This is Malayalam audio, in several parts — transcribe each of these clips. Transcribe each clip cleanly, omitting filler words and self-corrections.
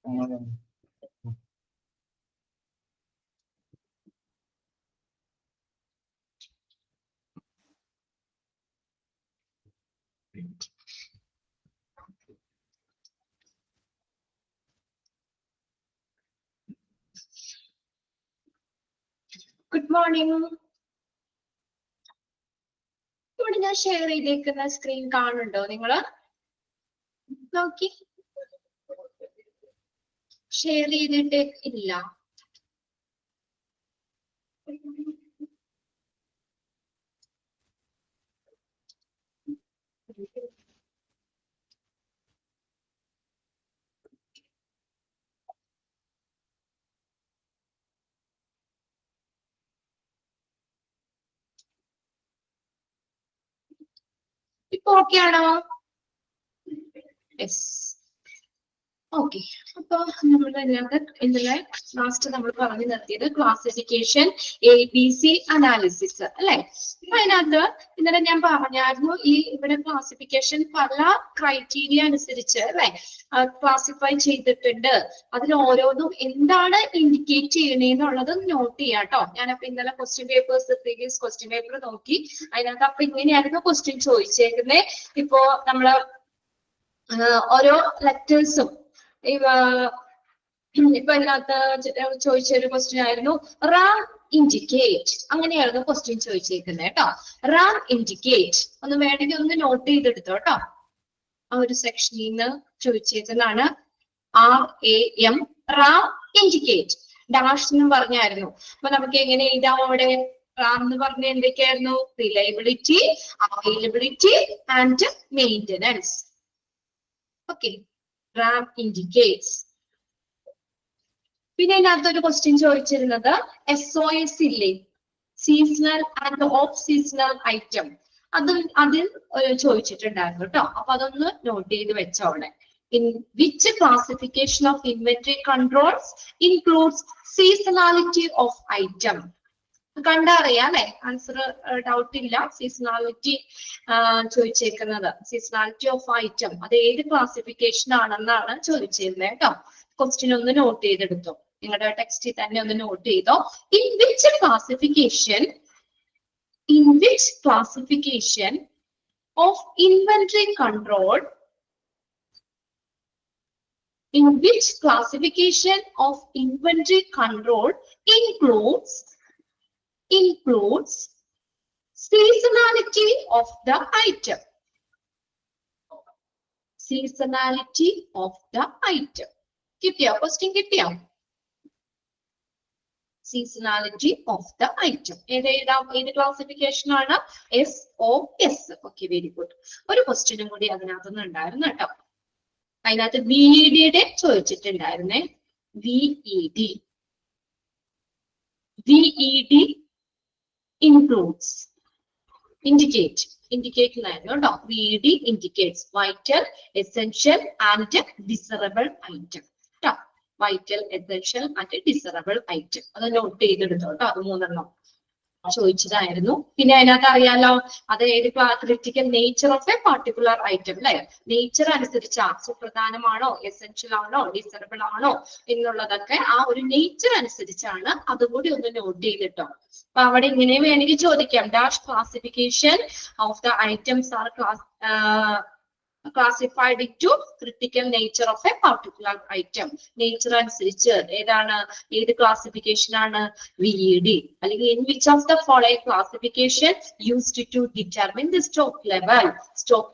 Good morning. ഇവിടെ ഞാൻ ഷെയർ ചെയ്തേക്കുന്ന സ്ക്രീൻ കാണുന്നുണ്ടോ നിങ്ങള്? നോക്കി ഷെയർ ചെയ്തിട്ട് ഇല്ല. ഇപ്പൊ ഓക്കെ ആണോ? യെസ്. ഓക്കെ, അപ്പൊ നമ്മൾ ഇന്നലെ ലാസ്റ്റ് നമ്മൾ പറഞ്ഞു നിർത്തിയത് ക്ലാസിഫിക്കേഷൻ ABC അനാലിസിസ് അല്ലെ. അതിനകത്ത് ഇന്നലെ ഞാൻ പറഞ്ഞായിരുന്നു ഈ ഇവിടെ ക്ലാസിഫിക്കേഷൻ പല ക്രൈറ്റീരിയ അനുസരിച്ച് അല്ലെ ക്ലാസിഫൈ ചെയ്തിട്ടുണ്ട്. അതിൽ ഓരോന്നും എന്താണ് ഇൻഡിക്കേറ്റ് ചെയ്യണേന്നുള്ളത് നോട്ട് ചെയ്യാം കേട്ടോ. ഞാനപ്പോ ഇന്നലെ പ്രീവിയസ് ക്വസ്റ്റ്യൻ പേപ്പർ നോക്കി. അതിനകത്ത് അപ്പൊ ഇങ്ങനെയായിരുന്നു ക്വസ്റ്റ്യൻ ചോദിച്ചേക്കുന്നത്. ഇപ്പോ നമ്മള് ഓരോ ലെറ്റേഴ്സും ഇപ്പൊ ഇതിനകത്ത് ചോദിച്ചൊരു ക്വസ്റ്റ്യൻ ആയിരുന്നു റാം ഇൻഡിക്കേറ്റ്, അങ്ങനെയായിരുന്നു ക്വസ്റ്റ്യൻ ചോദിച്ചേക്കുന്നത് കേട്ടോ. റാം ഇൻഡിക്കേറ്റ് ഒന്ന് വേണമെങ്കിൽ ഒന്ന് നോട്ട് ചെയ്തെടുത്തോ കേട്ടോ. ആ ഒരു സെക്ഷനിൽ നിന്ന് ചോദിച്ചേക്കുന്നതാണ് RAM, റാം ഇൻഡിക്കേറ്റ്. ഡാഷ് എന്ന് പറഞ്ഞായിരുന്നു. അപ്പൊ നമുക്ക് എങ്ങനെ എഴുതാം അവിടെ? റാം എന്ന് പറഞ്ഞ എന്തൊക്കെയായിരുന്നു? Reliability, availability and maintenance. Okay, RAM indicates. പിന്നെ ഇതിനകത്തൊരു ക്വസ്റ്റ്യൻ ചോദിച്ചിരുന്നത് SOS ഇല്ലേ, seasonal and off seasonal item, അതിൽ ചോദിച്ചിട്ടുണ്ടായിരുന്നു കേട്ടോ. അപ്പൊ അതൊന്ന് നോട്ട് ചെയ്ത് വെച്ചോളെ. In which classification of inventory controls includes seasonality of item? കണ്ടറിയാം അല്ലെ, ആൻസർ ഡൗട്ട് ഇല്ല. സീസണാലിറ്റി ചോദിച്ചേക്കുന്നത്, സീസണാലിറ്റി ഓഫ് ഐറ്റം അത് ഏത് ക്ലാസിഫിക്കേഷൻ ആണെന്നാണ് ചോദിച്ചിരുന്നത് കേട്ടോ. ക്വസ്റ്റ്യൻ ഒന്ന് നോട്ട് ചെയ്തെടുത്തോ, നിങ്ങളുടെ ടെക്സ്റ്റിൽ തന്നെ ഒന്ന് നോട്ട് ചെയ്തോ. In which classification of inventory control includes seasonality of the item. Seasonality of the item. കിട്ടിയോ? ക്വസ്റ്റ്യൻ കിട്ടിയോ? Seasonality of the item. ഏത് ക്ലാസിഫിക്കേഷൻ ആണ്? SOS. Okay, very good. ഒരു ക്വസ്റ്റ്യനും കൂടി അതിനകത്തുനിന്ന് ഉണ്ടായിരുന്നു കേട്ടോ. അതിനകത്ത് VED ചോദിച്ചിട്ടുണ്ടായിരുന്നേ. VED includes indicate എന്നായിരുന്നു കേട്ടോ. VED indicates vital, essential and desirable item കേട്ടോ. vital, essential and desirable item അത് നോട്ട് ചെയ്തെടുത്തോ കേട്ടോ. അത് 3 എണ്ണം ചോദിച്ചതായിരുന്നു. പിന്നെ അതിനകത്ത് അറിയാലോ അത് ഏത് critical nature of A particular item അല്ലെ. നേച്ചർ അനുസരിച്ച് സുപ്രധാനമാണോ, എസെൻഷ്യൽ ആണോ, ഡിസറബിൾ ആണോ എന്നുള്ളതൊക്കെ ആ ഒരു നേച്ചർ അനുസരിച്ചാണ്. അതുകൂടി ഒന്ന് നോട്ട് ചെയ്തിട്ടോ. അപ്പൊ അവിടെ ഇങ്ങനെ വേണമെങ്കിൽ ചോദിക്കാം. Dash classification of the items are classified into critical nature of a particular item. Nature അനുസരിച്ച് ഏത് ക്ലാസിഫിക്കേഷൻ ആണ്? VED. അല്ലെങ്കിൽ in which of the following classification used to determine the stock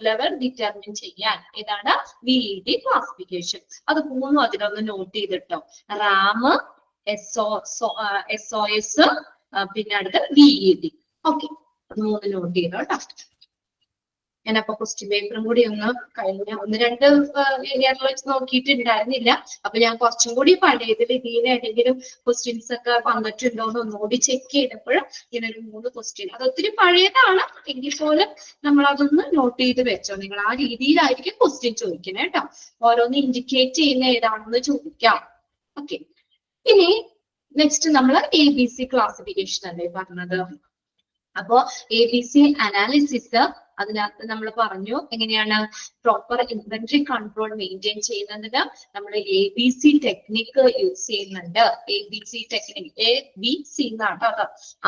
level determine ചെയ്യാൻ ഏതാണ്? VED classification. അത് 3 അതിലൊന്ന് നോട്ട് ചെയ്തിട്ടോ. റാം, SOS, പിന്നെ അടുത്ത് VED. ഓക്കെ, 3 നോട്ട് ചെയ്തോ കേട്ടോ. ഞാനപ്പോ ക്വസ്റ്റ്യൻ പേപ്പറും കൂടി ഒന്ന് കഴിഞ്ഞ 1-2 ഏരിയകൾ വെച്ച് നോക്കിയിട്ടുണ്ടായിരുന്നില്ല. അപ്പൊ ഞാൻ കുറച്ചും കൂടി പഴയതിൽ ഇതിന് ഏതെങ്കിലും ക്വസ്റ്റ്യൻസ് ഒക്കെ വന്നിട്ടുണ്ടോ എന്ന് ഒന്നുകൂടി ചെക്ക് ചെയ്തപ്പോൾ ഇങ്ങനെ ഒരു 3 ക്വസ്റ്റ്യൻ, അത് ഒത്തിരി പഴയതാണ് എങ്കിൽ പോലും നമ്മൾ അതൊന്ന് നോട്ട് ചെയ്ത് വെച്ചോ. നിങ്ങൾ ആ രീതിയിലായിരിക്കും ക്വസ്റ്റ്യൻ ചോദിക്കുന്നത് കേട്ടോ. ഓരോന്ന് ഇൻഡിക്കേറ്റ് ചെയ്യുന്ന ഏതാണെന്ന് ചോദിക്കാം. ഓക്കെ, ഇനി നെക്സ്റ്റ് നമ്മൾ ABC ക്ലാസിഫിക്കേഷൻ അല്ലേ പറഞ്ഞത്. അപ്പോ ABC അനാലിസിസ് അതിനകത്ത് നമ്മൾ പറഞ്ഞു എങ്ങനെയാണ് പ്രോപ്പർ ഇൻവെന്ററി കൺട്രോൾ മെയിൻറ്റെയിൻ ചെയ്യുന്നതിന് നമ്മൾ ABC ടെക്നിക്ക് യൂസ് ചെയ്യുന്നുണ്ട്. ABC ടെക്നിക് ABC എന്നാണ് അത്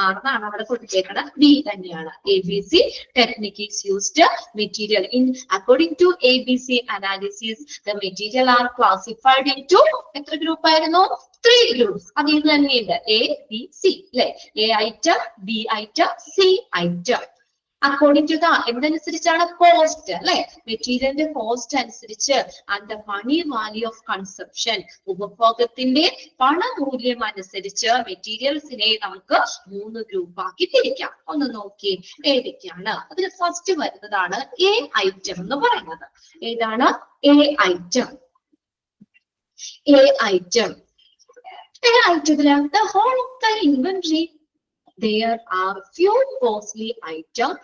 ആർന്നാണ് അവിടെ കൊടുത്തേക്കുന്നത്, B തന്നെയാണ്. ABC technique is used material in according to ABC analysis the material are classified into എത്ര ഗ്രൂപ്പ് ആയിരുന്നു? 3 ഗ്രൂപ്പ്സ്. അത് ഇത് തന്നെയുണ്ട് ABC അല്ലെ, A item, B item, C item. According to the എന്തനുസരിച്ചാണ്? കോസ്റ്റ് അല്ലെ, മെറ്റീരിയലിന്റെ കോസ്റ്റ് അനുസരിച്ച് and the money value of consumption, ഉപഭോഗത്തിന്റെ പണമൂല്യം അനുസരിച്ച് മെറ്റീരിയൽസിനെ നമുക്ക് 3 ഗ്രൂപ്പാക്കി തിരിക്കാം. ഒന്ന് നോക്കി ഏതൊക്കെയാണ്. അതിൽ ഫസ്റ്റ് വരുന്നതാണ് A ഐറ്റം എന്ന് പറയുന്നത്. ഏതാണ്? A item. A item. A ഐറ്റത്തില് the whole of the inventory there are few costly items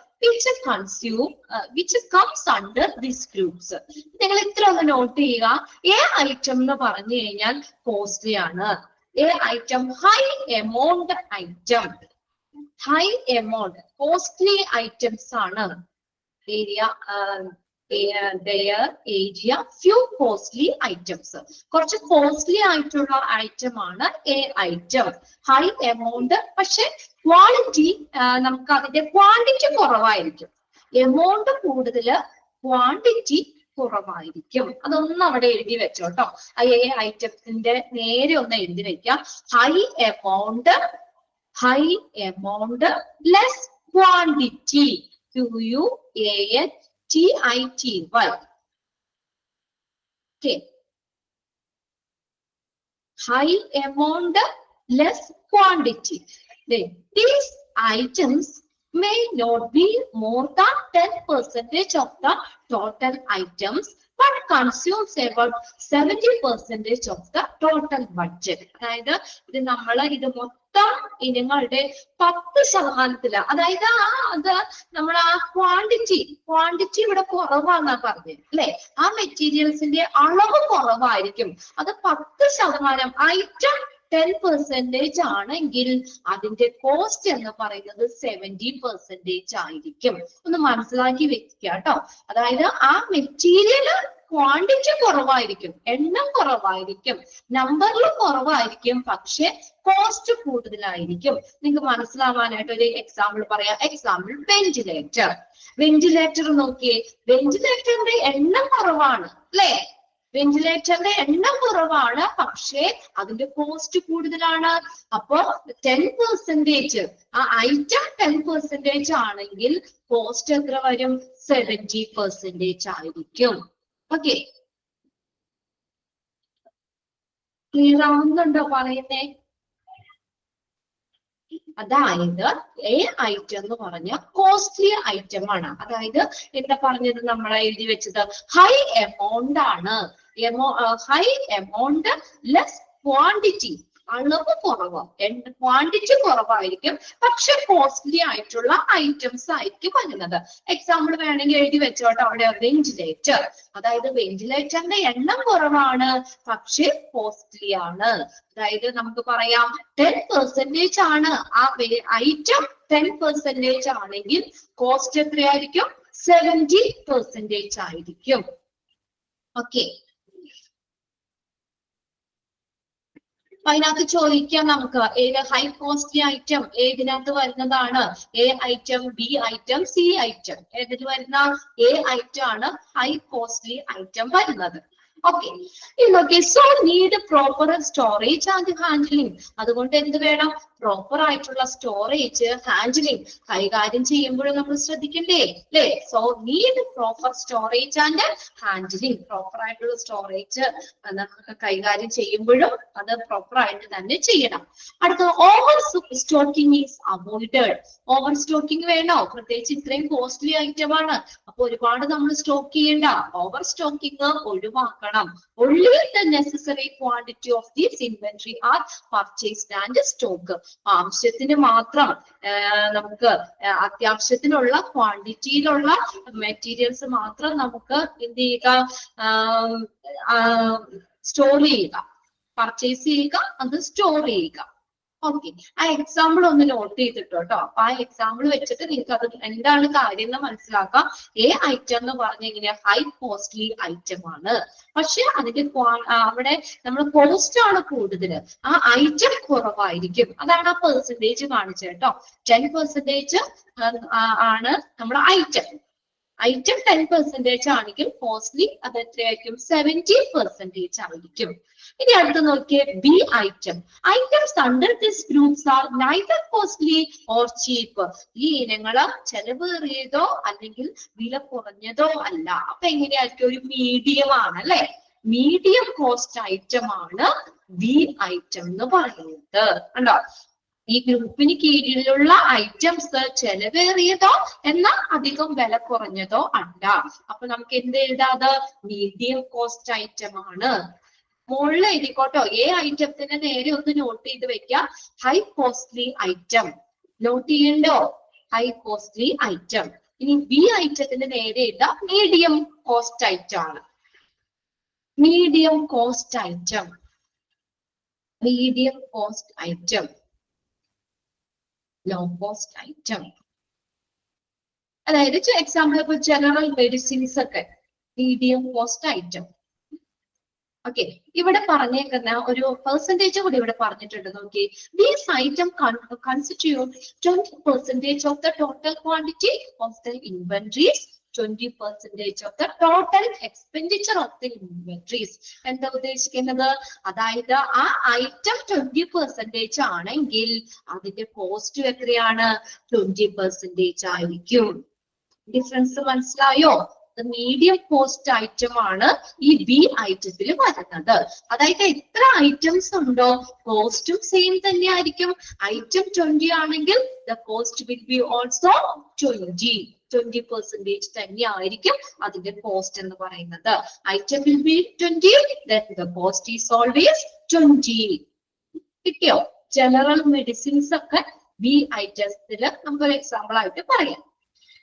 which comes under these groups. നിങ്ങൾ ഇത്ര ഒന്ന് നോട്ട് ചെയ്യുക. A ഐറ്റം എന്ന് പറഞ്ഞു കഴിഞ്ഞാൽ കോസ്റ്റ്ലി ആണ്. A item high amount item, high amount costly items ആണ്. ഏരിയ ഫ്യൂ കോസ്റ്റ്ലി ഐറ്റംസ്, കുറച്ച് കോസ്റ്റ്ലി ആയിട്ടുള്ള ഐറ്റം ആണ് A ഐറ്റം. ഹൈ എമൗണ്ട്, പക്ഷെ ക്വാളിറ്റി നമുക്ക് അതിന്റെ ക്വാണ്ടിറ്റി കുറവായിരിക്കും. എമൗണ്ട് കൂടുതല്, ക്വാണ്ടിറ്റി കുറവായിരിക്കും. അതൊന്നും അവിടെ എഴുതി വെച്ചോട്ടോ. A ഐറ്റത്തിന്റെ നേരെ ഒന്ന് എഴുതി വെക്കാം. High amount less quantity, QUANTITY. Okay. High amount, less quantity. These items may not be more than 10% of the total items, but consumes about 70% of the total budget. അതായത് ഇത് ഇത് മൊത്തം ഇനങ്ങളുടെ 10%, അതായത് അത് നമ്മൾ ആ ക്വാണ്ടിറ്റി ഇവിടെ കുറവാന്നാ പറഞ്ഞത് അല്ലെ. ആ മെറ്റീരിയൽസിന്റെ അളവ് കുറവായിരിക്കും. അത് 10%, ഐറ്റം 10% ആണെങ്കിൽ അതിന്റെ കോസ്റ്റ് എന്ന് പറയുന്നത് 70% ആയിരിക്കും. ഒന്ന് മനസ്സിലാക്കി വെക്കുക കേട്ടോ. അതായത് ആ മെറ്റീരിയൽ ക്വാണ്ടിറ്റി കുറവായിരിക്കും, എണ്ണം കുറവായിരിക്കും, നമ്പറിൽ കുറവായിരിക്കും, പക്ഷെ കോസ്റ്റ് കൂടുതലായിരിക്കും. നിങ്ങൾക്ക് മനസ്സിലാവാനായിട്ട് ഒരു എക്സാമ്പിൾ പറയാം. എക്സാമ്പിൾ വെന്റിലേറ്റർ നോക്കിയേ. വെന്റിലേറ്ററിന്റെ എണ്ണം കുറവാണ് അല്ലെ, വെന്റിലേറ്ററിന്റെ എണ്ണം കുറവാണ്, പക്ഷേ അതിന്റെ കോസ്റ്റ് കൂടുതലാണ്. അപ്പോ 10%, ആ ഐറ്റം 10% ആണെങ്കിൽ കോസ്റ്റ് എത്ര വരും? 70% ആയിരിക്കും. ഓക്കെ, ക്ലിയർ ആവുന്നുണ്ടോ പറയുന്നേ? അതായത് A ഐറ്റം എന്ന് പറഞ്ഞ കോസ്റ്റ്ലി ഐറ്റം ആണ്. അതായത് എന്താ പറഞ്ഞത് നമ്മൾ എഴുതി വെച്ചത്? ഹൈ എമൗണ്ട് ആണ്. ഹൈ എമൗണ്ട് ലെസ് ക്വാണ്ടിറ്റി, അളവ് കുറവ്, ക്വാണ്ടിറ്റി കുറവായിരിക്കും, പക്ഷെ കോസ്റ്റ്ലി ആയിട്ടുള്ള ഐറ്റംസ് ആയിരിക്കും വരുന്നത്. എക്സാമ്പിൾ വേണമെങ്കിൽ എഴുതി വെച്ചോട്ടെ അവിടെ. വെന്റിലേറ്റർ, അതായത് വെന്റിലേറ്ററിന്റെ എണ്ണം കുറവാണ്, പക്ഷെ കോസ്റ്റ്ലി ആണ്. അതായത് നമുക്ക് പറയാം 10% ആണ് ആ ഐറ്റം, 10% ആണെങ്കിൽ കോസ്റ്റ് എത്രയായിരിക്കും? 70% ആയിരിക്കും. ഓക്കെ, അതിനകത്ത് ചോദിക്കാം നമുക്ക് ഏത് ഹൈ കോസ്റ്റ്ലി ഐറ്റം ഏതിനകത്ത് വരുന്നതാണ്? A item, B item, C item. ഏതിൽ വരുന്ന? A ഐറ്റം ആണ് ഹൈ കോസ്റ്റ്ലി ഐറ്റം വരുന്നത്. ഓക്കെ, ഇതൊക്കെ so need proper storage and handling. അതുകൊണ്ട് എന്ത് വേണം? പ്രോപ്പർ ആയിട്ടുള്ള സ്റ്റോറേജ്, ഹാൻഡ്ലിംഗ്, കൈകാര്യം ചെയ്യുമ്പോഴും നമ്മൾ ശ്രദ്ധിക്കണ്ടേ അല്ലേ? So need proper storage and handling. Proper ആയിട്ടുള്ള സ്റ്റോറേജ് നമുക്ക് കൈകാര്യം ചെയ്യുമ്പോഴും അത് പ്രോപ്പർ ആയിട്ട് തന്നെ ചെയ്യണം. അടുത്ത over stocking is avoided. Over stocking വേണോ? പ്രത്യേകിച്ച് ഇത്രയും കോസ്റ്റ്ലി ഐറ്റം ആണ്, അപ്പൊ ഒരുപാട് നമ്മൾ സ്റ്റോക്ക് ചെയ്യണ്ട. ഓവർ സ്റ്റോക്കിംഗ് ഒഴിവാക്കണം. Only the necessary quantity of this inventory are purchased and stocked. ആവശ്യത്തിന് മാത്രം, നമുക്ക് അത്യാവശ്യത്തിനുള്ള ക്വാണ്ടിറ്റിയിലുള്ള മെറ്റീരിയൽസ് മാത്രം നമുക്ക് എന്ത് ചെയ്യുക? സ്റ്റോർ ചെയ്യുക, പർച്ചേസ് ചെയ്യുക, അത് സ്റ്റോർ ചെയ്യുക. ഓക്കെ, ആ എക്സാമ്പിൾ ഒന്ന് നോട്ട് ചെയ്തിട്ടോ കേട്ടോ. അപ്പൊ ആ എക്സാമ്പിൾ വെച്ചിട്ട് നിങ്ങൾക്ക് അത് എന്താണ് കാര്യം എന്ന് മനസ്സിലാക്കാം. എ ഐറ്റം എന്ന് പറഞ്ഞ ഇങ്ങനെ ഹൈ കോസ്റ്റ്ലി ഐറ്റം ആണ്, പക്ഷെ അതിന്റെ അവിടെ നമ്മൾ കോസ്റ്റ് ആണ് കൂടുതൽ, ആ ഐറ്റം കുറവായിരിക്കും. അതാണ് ആ പെർസെന്റേജ് കാണിച്ചത് കേട്ടോ. 10% ആണ് നമ്മുടെ ഐറ്റം. ഐറ്റം 10% ആണെങ്കിൽ കോസ്റ്റ്ലി അത് എത്രയായിരിക്കും? 70% ആയിരിക്കും. ഇനി അടുത്ത് നോക്കിയേ, ബി item. Items under this groups are neither costly or cheap. ഈ ഇനങ്ങള് ചെലവേറിയതോ അല്ലെങ്കിൽ വില കുറഞ്ഞതോ അല്ല. അപ്പൊ എങ്ങനെയായിരിക്കും? ഒരു മീഡിയം ആണ് അല്ലെ? മീഡിയം കോസ്റ്റ് ഐറ്റം ആണ് ബി ഐറ്റം എന്ന് പറയുന്നത്. കണ്ടോ? ഈ ഗ്രൂപ്പിന് കീഴിലുള്ള ഐറ്റംസ് ചെലവേറിയതോ എന്നാൽ അധികം വില കുറഞ്ഞതോ അല്ല. അപ്പൊ നമുക്ക് എന്ത് എഴുതാത്? മീഡിയം കോസ്റ്റ് ഐറ്റം ആണ്. മുകളിൽ എഴുതിക്കോട്ടോ. എ ഐറ്റത്തിന് നേരെ ഒന്ന് നോട്ട് ചെയ്ത് വെക്കാം, ഹൈ കോസ്റ്റ്ലി ഐറ്റം. നോട്ട് ചെയ്യണ്ടോ? High costly item. ഇനി ബി ഐറ്റത്തിന് നേരെ എഴുതാം, മീഡിയം കോസ്റ്റ് ഐറ്റം ആണ്. Medium cost item, medium cost item, low cost item. അതായത് എക്സാമ്പിൾ ഇപ്പൊ ജനറൽ മെഡിസിൻസ് ഒക്കെ മീഡിയം കോസ്റ്റ് ഐറ്റം. ഓക്കെ, ഇവിടെ പറഞ്ഞേക്കുന്ന ഒരു പെർസെന്റേജ് കൂടി ഇവിടെ പറഞ്ഞിട്ടുണ്ട്. നോക്കി, these item constitute 20% of the total quantity of the inventories, 20% of the total expenditure of the inventories. എന്താ ഉദ്ദേശിക്കുന്നത്? അതായത് ആ ഐറ്റം 20% ആണെങ്കിൽ അതിന്റെ കോസ്റ്റ് എത്രയാണ്? 20% ആയിരിക്കും. ഡിഫറൻസ് മനസ്സിലായോ? മീഡിയം കോസ്റ്റ് ഐറ്റം ആണ് ഈ ബി ഐറ്റത്തിൽ വരുന്നത്. അതായത് എത്ര ഐറ്റംസ് ഉണ്ടോ കോസ്റ്റും സെയിം തന്നെ ആയിരിക്കും. ഐറ്റം 20 ആണെങ്കിൽ the cost will be also 20% തന്നെ ആയിരിക്കും അതിന്റെ കോസ്റ്റ് എന്ന് പറയുന്നത്. Item will be 20, then the cost is always 20. കിട്ടിയോ? ജനറൽ മെഡിസിൻസ് ഒക്കെ ബി ഐറ്റംസിൽ നമുക്കൊരു എക്സാമ്പിൾ ആയിട്ട് പറയാം.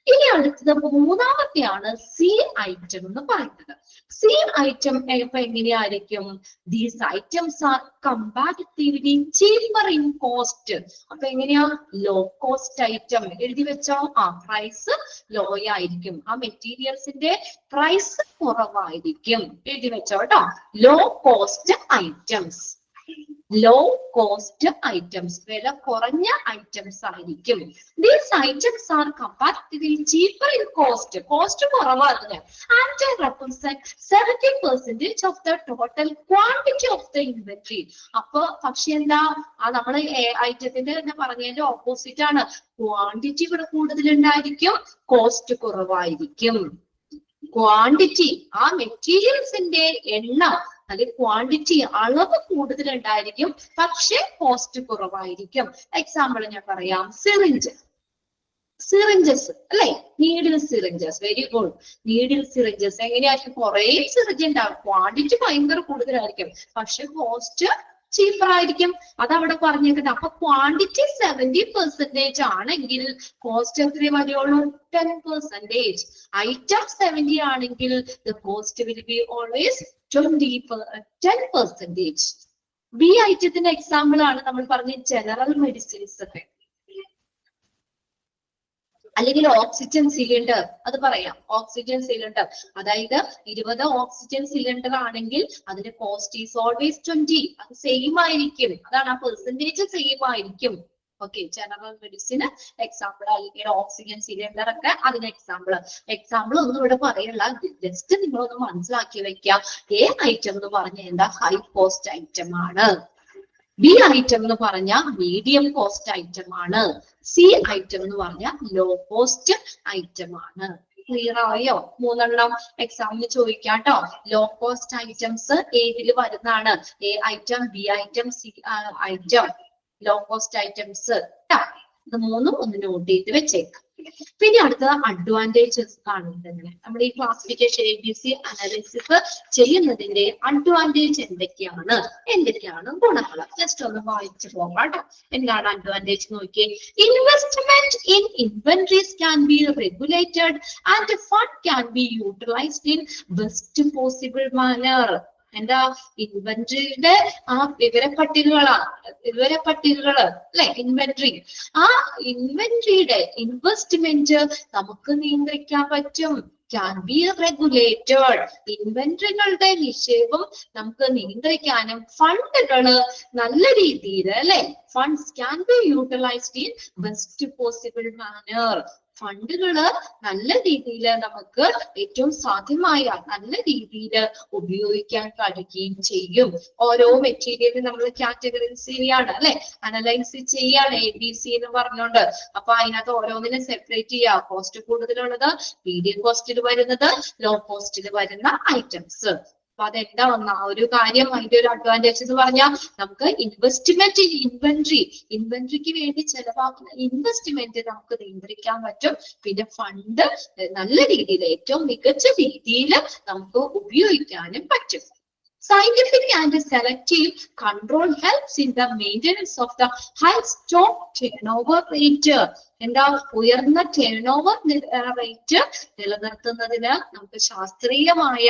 ഇനി അടുത്തത് മൂന്നാമത്തെയാണ് സി ഐറ്റം എന്ന് പറയുന്നത്. സി ഐറ്റം ഇപ്പൊ എങ്ങനെയായിരിക്കും? These items are comparatively cheaper in cost. അപ്പൊ എങ്ങനെയാ? Low cost item. എഴുതി വെച്ചോ? ആ പ്രൈസ് ലോ ആയിരിക്കും, ആ മെറ്റീരിയൽസിന്റെ പ്രൈസ് കുറവായിരിക്കും. എഴുതി വെച്ചോ കേട്ടോ. Low cost items, low cost items, വില കുറഞ്ഞ ഐറ്റംസ് ആയിരിക്കും. These items are comparatively cheaper in cost, cost കുറവാണ്, and represent 70% of the total quantity of the inventory. അപ്പൊ പക്ഷെ എന്താ, നമ്മള് ഐറ്റത്തിന്റെ തന്നെ പറഞ്ഞതിന്റെ ഓപ്പോസിറ്റ് ആണ്. ക്വാണ്ടിറ്റി ഇവിടെ കൂടുതലുണ്ടായിരിക്കും, കോസ്റ്റ് കുറവായിരിക്കും. ക്വാണ്ടിറ്റി, ആ മെറ്റീരിയൽസിന്റെ എണ്ണം അല്ലെങ്കിൽ ക്വാണ്ടിറ്റി, അളവ് കൂടുതലുണ്ടായിരിക്കും, പക്ഷെ കോസ്റ്റ് കുറവായിരിക്കും. എക്സാമ്പിൾ ഞാൻ പറയാം, സിറിഞ്ച്, സിറിഞ്ചസ് അല്ലെ? Needle syringes, very good. Needle syringes എങ്ങനെയായിരിക്കും? കുറെ സിറിഞ്ച് ഉണ്ടാവും, ക്വാണ്ടിറ്റി ഭയങ്കര കൂടുതലായിരിക്കും, പക്ഷെ കോസ്റ്റ് ചീപ്പർ ആയിരിക്കും. അതവിടെ പറഞ്ഞേക്കുന്നത്. അപ്പൊ ക്വാണ്ടിറ്റി 70% ആണെങ്കിൽ കോസ്റ്റ് എത്രയേ വരുള്ളൂ? 10%. ഐറ്റം 70 ആണെങ്കിൽ the cost will be always 10%. ബി ഐറ്റത്തിന്റെ എക്സാമ്പിൾ ആണ് നമ്മൾ പറഞ്ഞ ജനറൽ മെഡിസിൻസ് ഒക്കെ, അല്ലെങ്കിൽ ഓക്സിജൻ സിലിണ്ടർ. അത് പറയാം, ഓക്സിജൻ സിലിണ്ടർ. അതായത് 20 ഓക്സിജൻ സിലിണ്ടർ ആണെങ്കിൽ അതിന്റെ കോസ്റ്റ് ഈസ് ഓൾവേസ് 20. അത് സെയിം ആയിരിക്കും, അതാണ് ആ പെർസെന്റേജ് സെയിം ആയിരിക്കും. ഓക്കെ, ജനറൽ മെഡിസിന് എക്സാമ്പിൾ, അല്ലെങ്കിൽ ഓക്സിജൻ സിലിണ്ടർ ഒക്കെ അതിന് എക്സാമ്പിൾ ഒന്നും ഇവിടെ പറയല്ല, ജസ്റ്റ് നിങ്ങളൊന്ന് മനസ്സിലാക്കി വെക്കാം. എ ഐറ്റം എന്ന് പറഞ്ഞ എന്താ? ഹൈ കോസ്റ്റ് ഐറ്റം ആണ്. ബി ഐറ്റം എന്ന് പറഞ്ഞ മീഡിയം കോസ്റ്റ് ഐറ്റം ആണ്. സി ഐറ്റം എന്ന് പറഞ്ഞ ലോ കോസ്റ്റ് ഐറ്റം ആണ്. ക്ലിയർ ആയോ? മൂന്നെണ്ണം എക്സാമിന് ചോദിക്കാട്ടോ. ലോ കോസ്റ്റ് ഐറ്റംസ് ഏതിൽ വരുന്നതാണ്? A item, B item, C item, low cost items. ഇത് മൂന്നും ഒന്ന് നോട്ട് ചെയ്ത് വെച്ചേക്കാം. പിന്നെ അടുത്തത് അഡ്വാൻറ്റേജസ് കാണുന്നത്. നമ്മൾ ഈ ക്ലാസിഫിക്കേഷൻ ABC അനാലിസിസ് ചെയ്യുന്നതിന്റെ അഡ്വാൻറ്റേജ് എന്തൊക്കെയാണ് ഗുണങ്ങൾ? ജസ്റ്റ് ഒന്ന് വായിച്ചു പോകാട്ടോ. എന്താണ് അഡ്വാൻറ്റേജ് നോക്കിയേ. Investment in inventories can be regulated and fund can be utilised in best possible manner. എന്താ ഇൻവെന്ററിയുടെ ആ വിവരപ്പട്ടികകള് അല്ലെ, ഇൻവെന്ററി. ആ ഇൻവെന്ററിയുടെ ഇൻവെസ്റ്റ്മെന്റ് നമുക്ക് നിയന്ത്രിക്കാൻ പറ്റും. Can be regulated. ഇൻവെന്ററികളുടെ നിക്ഷേപം നമുക്ക് നിയന്ത്രിക്കാനും ഫണ്ടുകള് നല്ല രീതിയിൽ അല്ലെ, funds can be utilised in best possible manner. ഫണ്ടുകള് നല്ല രീതിയിൽ നമുക്ക് ഏറ്റവും സാധ്യമായ നല്ല രീതിയിൽ ഉപയോഗിക്കാൻ കഴിയുകയും ചെയ്യും. ഓരോ മെറ്റീരിയലും നമ്മൾ കാറ്റഗറൈസ് ചെയ്യാണ് അല്ലെ, അനലൈസ് ചെയ്യാണ് ABC എന്ന് പറഞ്ഞുകൊണ്ട്. അപ്പൊ അതിനകത്ത് ഓരോന്നിനും സെപ്പറേറ്റ് ചെയ്യുക. കോസ്റ്റ് കൂടുതലുള്ളത്, മീഡിയം കോസ്റ്റിൽ വരുന്നത്, ലോ കോസ്റ്റിൽ വരുന്ന ഐറ്റംസ്. അപ്പൊ അതെന്താ വന്ന ആ ഒരു കാര്യം, അതിന്റെ ഒരു അഡ്വാൻറ്റേജ് എന്ന് പറഞ്ഞാൽ നമുക്ക് ഇൻവെസ്റ്റ്മെന്റ് ഇൻവെന്ററിക്ക് വേണ്ടി ചെലവാക്കുന്ന ഇൻവെസ്റ്റ്മെന്റ് നമുക്ക് നിയന്ത്രിക്കാൻ പറ്റും. പിന്നെ ഫണ്ട് നല്ല രീതിയിൽ ഏറ്റവും മികച്ച രീതിയിൽ നമുക്ക് ഉപയോഗിക്കാനും പറ്റും. Scientific and selective control helps in the maintenance of the high stock turnover rate. എന്താ ഉയർന്ന ടേൺ ഓവർ റേറ്റ് നിലനിർത്തുന്നതിന് നമുക്ക് ശാസ്ത്രീയമായ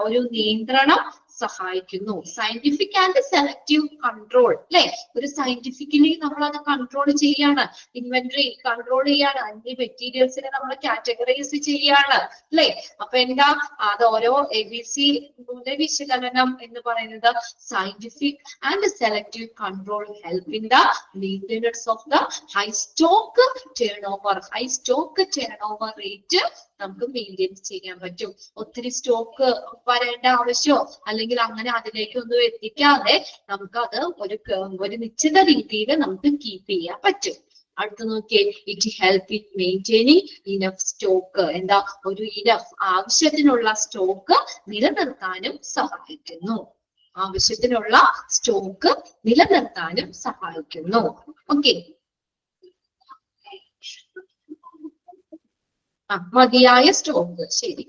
ഒരു നിയന്ത്രണം സഹായിക്കുന്നു. സയന്റിഫിക് ആൻഡ് സെലക്റ്റീവ് കൺട്രോൾ അല്ലെ, ഒരു സയന്റിഫിക്കലി നമ്മൾ അത് കൺട്രോൾ ചെയ്യാണ്, ഇൻവെന്ററി കൺട്രോൾ ചെയ്യാണ്, അതിന്റെ മെറ്റീരിയൽസിനെ നമ്മൾ കാറ്റഗറൈസ് ചെയ്യാണ് അല്ലെ. അപ്പൊ എന്താ അത് ഓരോ ABCയുടെ വിശകലനം എന്ന് പറയുന്നത് scientific and selective control help in the maintenance of the high stock turn over rate നമുക്ക് മെയിൻറ്റെയിൻ ചെയ്യാൻ പറ്റും. ഒത്തിരി സ്റ്റോക്ക് വരേണ്ട ആവശ്യമോ അല്ലെങ്കിൽ അങ്ങനെ അതിലേക്കൊന്നും എത്തിക്കാതെ നമുക്ക് അത് ഒരു നിശ്ചിത രീതിയിൽ നമുക്ക് കീപ്പ് ചെയ്യാൻ പറ്റും. അടുത്ത് നോക്കിയേ, it help in maintaining enough stock. എന്താ ഒരു ഇനഫ് ആവശ്യത്തിനുള്ള സ്റ്റോക്ക് നിലനിർത്താനും സഹായിക്കുന്നു. ആവശ്യത്തിനുള്ള സ്റ്റോക്ക് നിലനിർത്താനും സഹായിക്കുന്നു. ഓക്കെ, മതിയായ സ്റ്റോക്ക്, ശരി,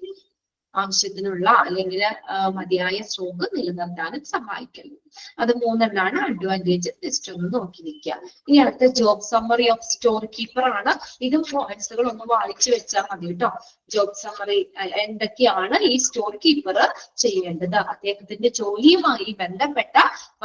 ആവശ്യത്തിനുള്ള അല്ലെങ്കിൽ മതിയായ സ്റ്റോക്ക് നിലനിർത്താനും സഹായിക്കുന്നു. അത് മൂന്നെണ്ണാണ് അഡ്വാൻറ്റേജ്. ജസ്റ്റ് ഒന്ന് നോക്കി നിൽക്കുക. ഇനി അടുത്ത job summary of store keeper ആണ്. ഇതും പോയിന്റ്സുകൾ ഒന്ന് വായിച്ചു വെച്ചാൽ മതി കേട്ടോ. ജോബ് സമ്മറി എന്തൊക്കെയാണ് ഈ സ്റ്റോർ കീപ്പർ ചെയ്യേണ്ടത്, അദ്ദേഹത്തിന്റെ ജോലിയുമായി ബന്ധപ്പെട്ട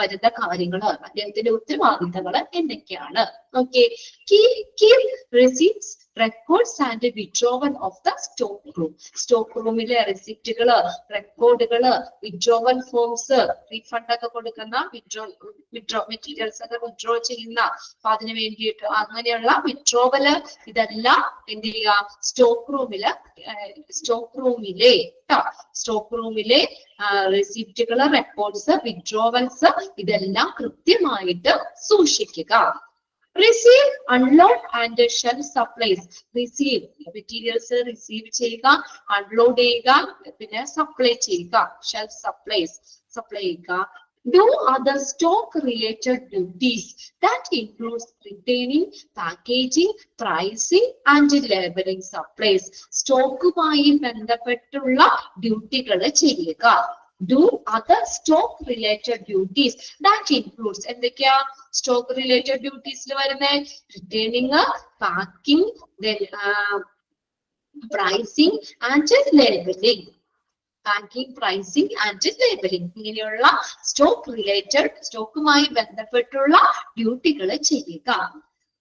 വരുന്ന കാര്യങ്ങള്, അദ്ദേഹത്തിന്റെ ഉത്തരവാദിത്തങ്ങൾ എന്തൊക്കെയാണ്. Okay, keep receipts, records and withdrawal of the stock room. Stock റൂമിലെ റെസിപ്റ്റുകള്, റെക്കോർഡുകള്, വിഡ്രോവൽ ഫോംസ്, റീഫണ്ട് ഒക്കെ കൊടുക്കുന്ന മെറ്റീരിയൽസ് ഒക്കെ വിഡ്രോ ചെയ്യുന്ന, അപ്പൊ അതിന് വേണ്ടിയിട്ട് അങ്ങനെയുള്ള വിഡ്രോവല് ഇതെല്ലാം എന്ത് ചെയ്യുക, സ്റ്റോക്ക് റൂമിലെ റെസിപ്റ്റുകള്, റെക്കോർഡ്സ്, വിഡ്രോവൽസ് ഇതെല്ലാം കൃത്യമായിട്ട് സൂക്ഷിക്കുക. Receive, unload and shelf supplies. Receive materials receive ചെയ്യുക, അൺലോഡ് ചെയ്യുക, പിന്നെ സപ്ലൈ ചെയ്യുക, ഷെൽഫ് സപ്ലൈ ചെയ്യുക. Do other stock related duties that includes retaining, packaging, pricing and labeling supplies. സ്റ്റോക്കുമായി ബന്ധപ്പെട്ടുള്ള ഡ്യൂട്ടികൾ ചെയ്യുക. Do other stock related duties that includes എന്തൊക്കെയാ സ്റ്റോക്ക് റിലേറ്റഡ് ഡ്യൂട്ടീസിൽ വരുന്ന returning, packing, pricing and labelling. ഇങ്ങനെയുള്ള സ്റ്റോക്കുമായി ബന്ധപ്പെട്ടുള്ള ഡ്യൂട്ടികൾ ചെയ്യുക.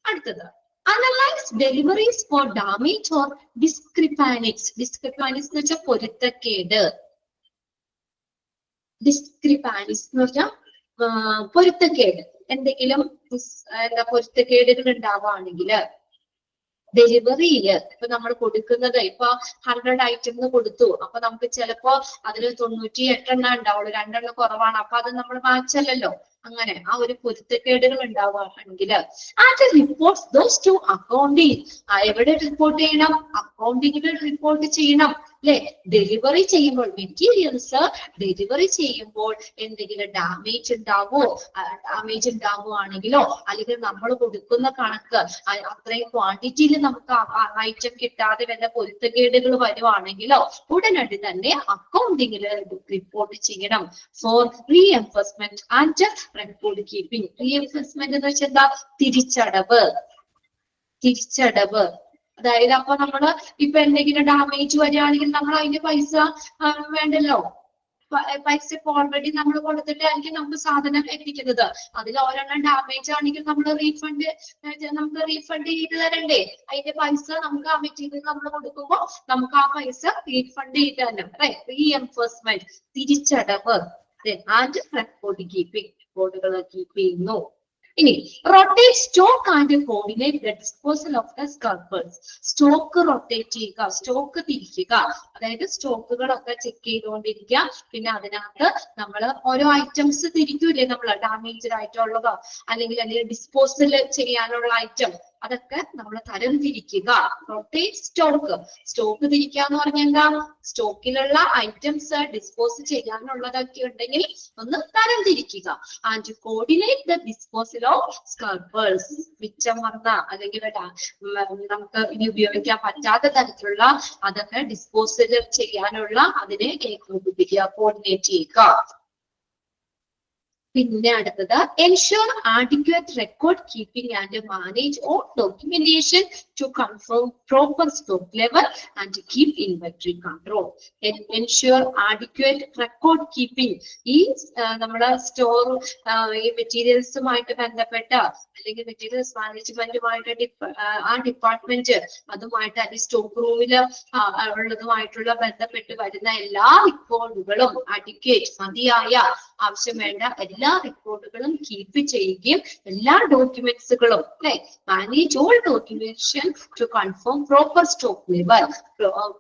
അടുത്തത് analyse deliveries for damage or discrepancies. Discrepancies എന്ന് വെച്ചാൽ പൊരുത്തക്കേട്. ഡിസ്ക്രിപ്പാനിക്സ് എന്ന് പറഞ്ഞാൽ പൊരുത്തക്കേട്. എന്തെങ്കിലും പൊരുത്തക്കേടുകൾ ഉണ്ടാവുകയാണെങ്കിൽ ഡെലിവറിയില് ഇപ്പൊ നമ്മൾ കൊടുക്കുന്നത് ഇപ്പൊ 100 items കൊടുത്തു, അപ്പൊ നമുക്ക് ചിലപ്പോ അതിൽ 98 ഉണ്ടാവുള്ളൂ, 2 കുറവാണ്, അപ്പൊ അത് നമ്മൾ മാച്ചല്ലല്ലോ. അങ്ങനെ ആ ഒരു പൊരുത്തക്കേടുകൾ ഉണ്ടാവുകയാണെങ്കിൽ റിപ്പോർട്ട്സ് ദോസ് ടു അക്കൗണ്ടിങ്. എവിടെ റിപ്പോർട്ട് ചെയ്യണം? അക്കൗണ്ടിങ്ങിൽ റിപ്പോർട്ട് ചെയ്യണം അല്ലെ. ഡെലിവറി ചെയ്യുമ്പോൾ മെറ്റീരിയൽസ് ഡെലിവറി ചെയ്യുമ്പോൾ എന്തെങ്കിലും ഡാമേജ് ഉണ്ടാവുകയാണെങ്കിലോ അല്ലെങ്കിൽ നമ്മൾ കൊടുക്കുന്ന കണക്ക് അത്രയും ക്വാണ്ടിറ്റിയിൽ നമുക്ക് ഐറ്റം കിട്ടാതെ വല്ല പൊരുത്തക്കേടുകൾ വരുവാണെങ്കിലോ ഉടനടി തന്നെ അക്കൗണ്ടിങ്ങിൽ റിപ്പോർട്ട് ചെയ്യണം. For reinforcement and record keeping. Reinforcement എന്ന് വെച്ചാൽ എന്താ? തിരിച്ചടവ്. അതായത് അപ്പൊ നമ്മള് ഇപ്പൊ എന്തെങ്കിലും ഡാമേജ് വരികയാണെങ്കിൽ നമ്മൾ അതിന്റെ പൈസ വേണ്ടല്ലോ, പൈസ ഓൾറെഡി നമ്മൾ കൊടുത്തിട്ടായിരിക്കും നമുക്ക് സാധനം എത്തിക്കുന്നത്. അതിൽ ഒരെണ്ണം ഡാമേജ് ആണെങ്കിൽ നമുക്ക് റീഫണ്ട് ചെയ്ത് തരണ്ടേ? അതിന്റെ പൈസ നമുക്ക് ആ മെറ്റീരിയൽ നമ്മൾ കൊടുക്കുമ്പോൾ നമുക്ക് ആ പൈസ റീഫണ്ട് ചെയ്ത് തരണം. റീഎംബേഴ്സ്മെന്റ്, തിരിച്ചടവ്. ആൻഡ് റെക്കോർഡ് കീപ്പിംഗ്, റെക്കോർഡുകൾ കീപ്പ് ചെയ്യുന്നു. ഇനി rotate stock and coordinate the disposal of the scrapers. Stock rotate ചെയ്യുക, സ്റ്റോക്ക് തിരിക്കുക. അതായത് സ്റ്റോക്കുകളൊക്കെ ചെക്ക് ചെയ്തുകൊണ്ടിരിക്കുക. പിന്നെ അതിനകത്ത് നമ്മൾ ഓരോ ഐറ്റംസ് തിരിക്കൂലേ, നമ്മൾ ഡാമേജ്ഡ് ആയിട്ടുള്ളതോ അല്ലെങ്കിൽ ഡിസ്പോസൽ ചെയ്യാനുള്ള ഐറ്റം, അതൊക്കെ നമ്മൾ തരം തിരിക്കുക. റൊട്ടേറ്റ് സ്റ്റോക്ക്, സ്റ്റോക്ക് തിരിക്കുക എന്ന് പറഞ്ഞാൽ എന്താ? സ്റ്റോക്കിലുള്ള ഐറ്റംസ് ഡിസ്പോസ് ചെയ്യാനുള്ളതൊക്കെ ഉണ്ടെങ്കിൽ ഒന്ന് തരം തിരിക്കുക. And coordinate the disposal of scrapers. മിച്ചം വന്ന അല്ലെങ്കിൽ നമുക്ക് ഇനി ഉപയോഗിക്കാൻ പറ്റാത്ത തരത്തിലുള്ള അതൊക്കെ ഡിസ്പോസൽ ചെയ്യാനുള്ള അതിനെ ഏകോപിപ്പിക്കുക, കോർഡിനേറ്റ് ചെയ്യുക. പിന്നെ അടുത്തത് ensure adequate record keeping and manage all documentation to confirm proper stock level and keep inventory control. Ensure adequate record keeping. ഈ നമ്മുടെ സ്റ്റോർ ഈ മെറ്റീരിയൽസുമായിട്ട് ബന്ധപ്പെട്ട അല്ലെങ്കിൽ മെറ്റീരിയൽസ് മാനേജ്മെന്റുമായിട്ട് ആ ഡിപ്പാർട്ട്മെന്റ് അതുമായിട്ട് അല്ലെങ്കിൽ സ്റ്റോക്ക് റൂമിൽ ഉള്ളതുമായിട്ടുള്ള ബന്ധപ്പെട്ട് വരുന്ന എല്ലാ റെക്കോർഡുകളും ആഡിക്വേറ്റ്, മതിയായ, ആവശ്യം വേണ്ട എല്ലാ റെക്കോർഡുകളും കീപ്പ് ചെയ്യുകയും എല്ലാ ഡോക്യുമെന്റ്സുകളും manage all documentation to confirm proper stock level.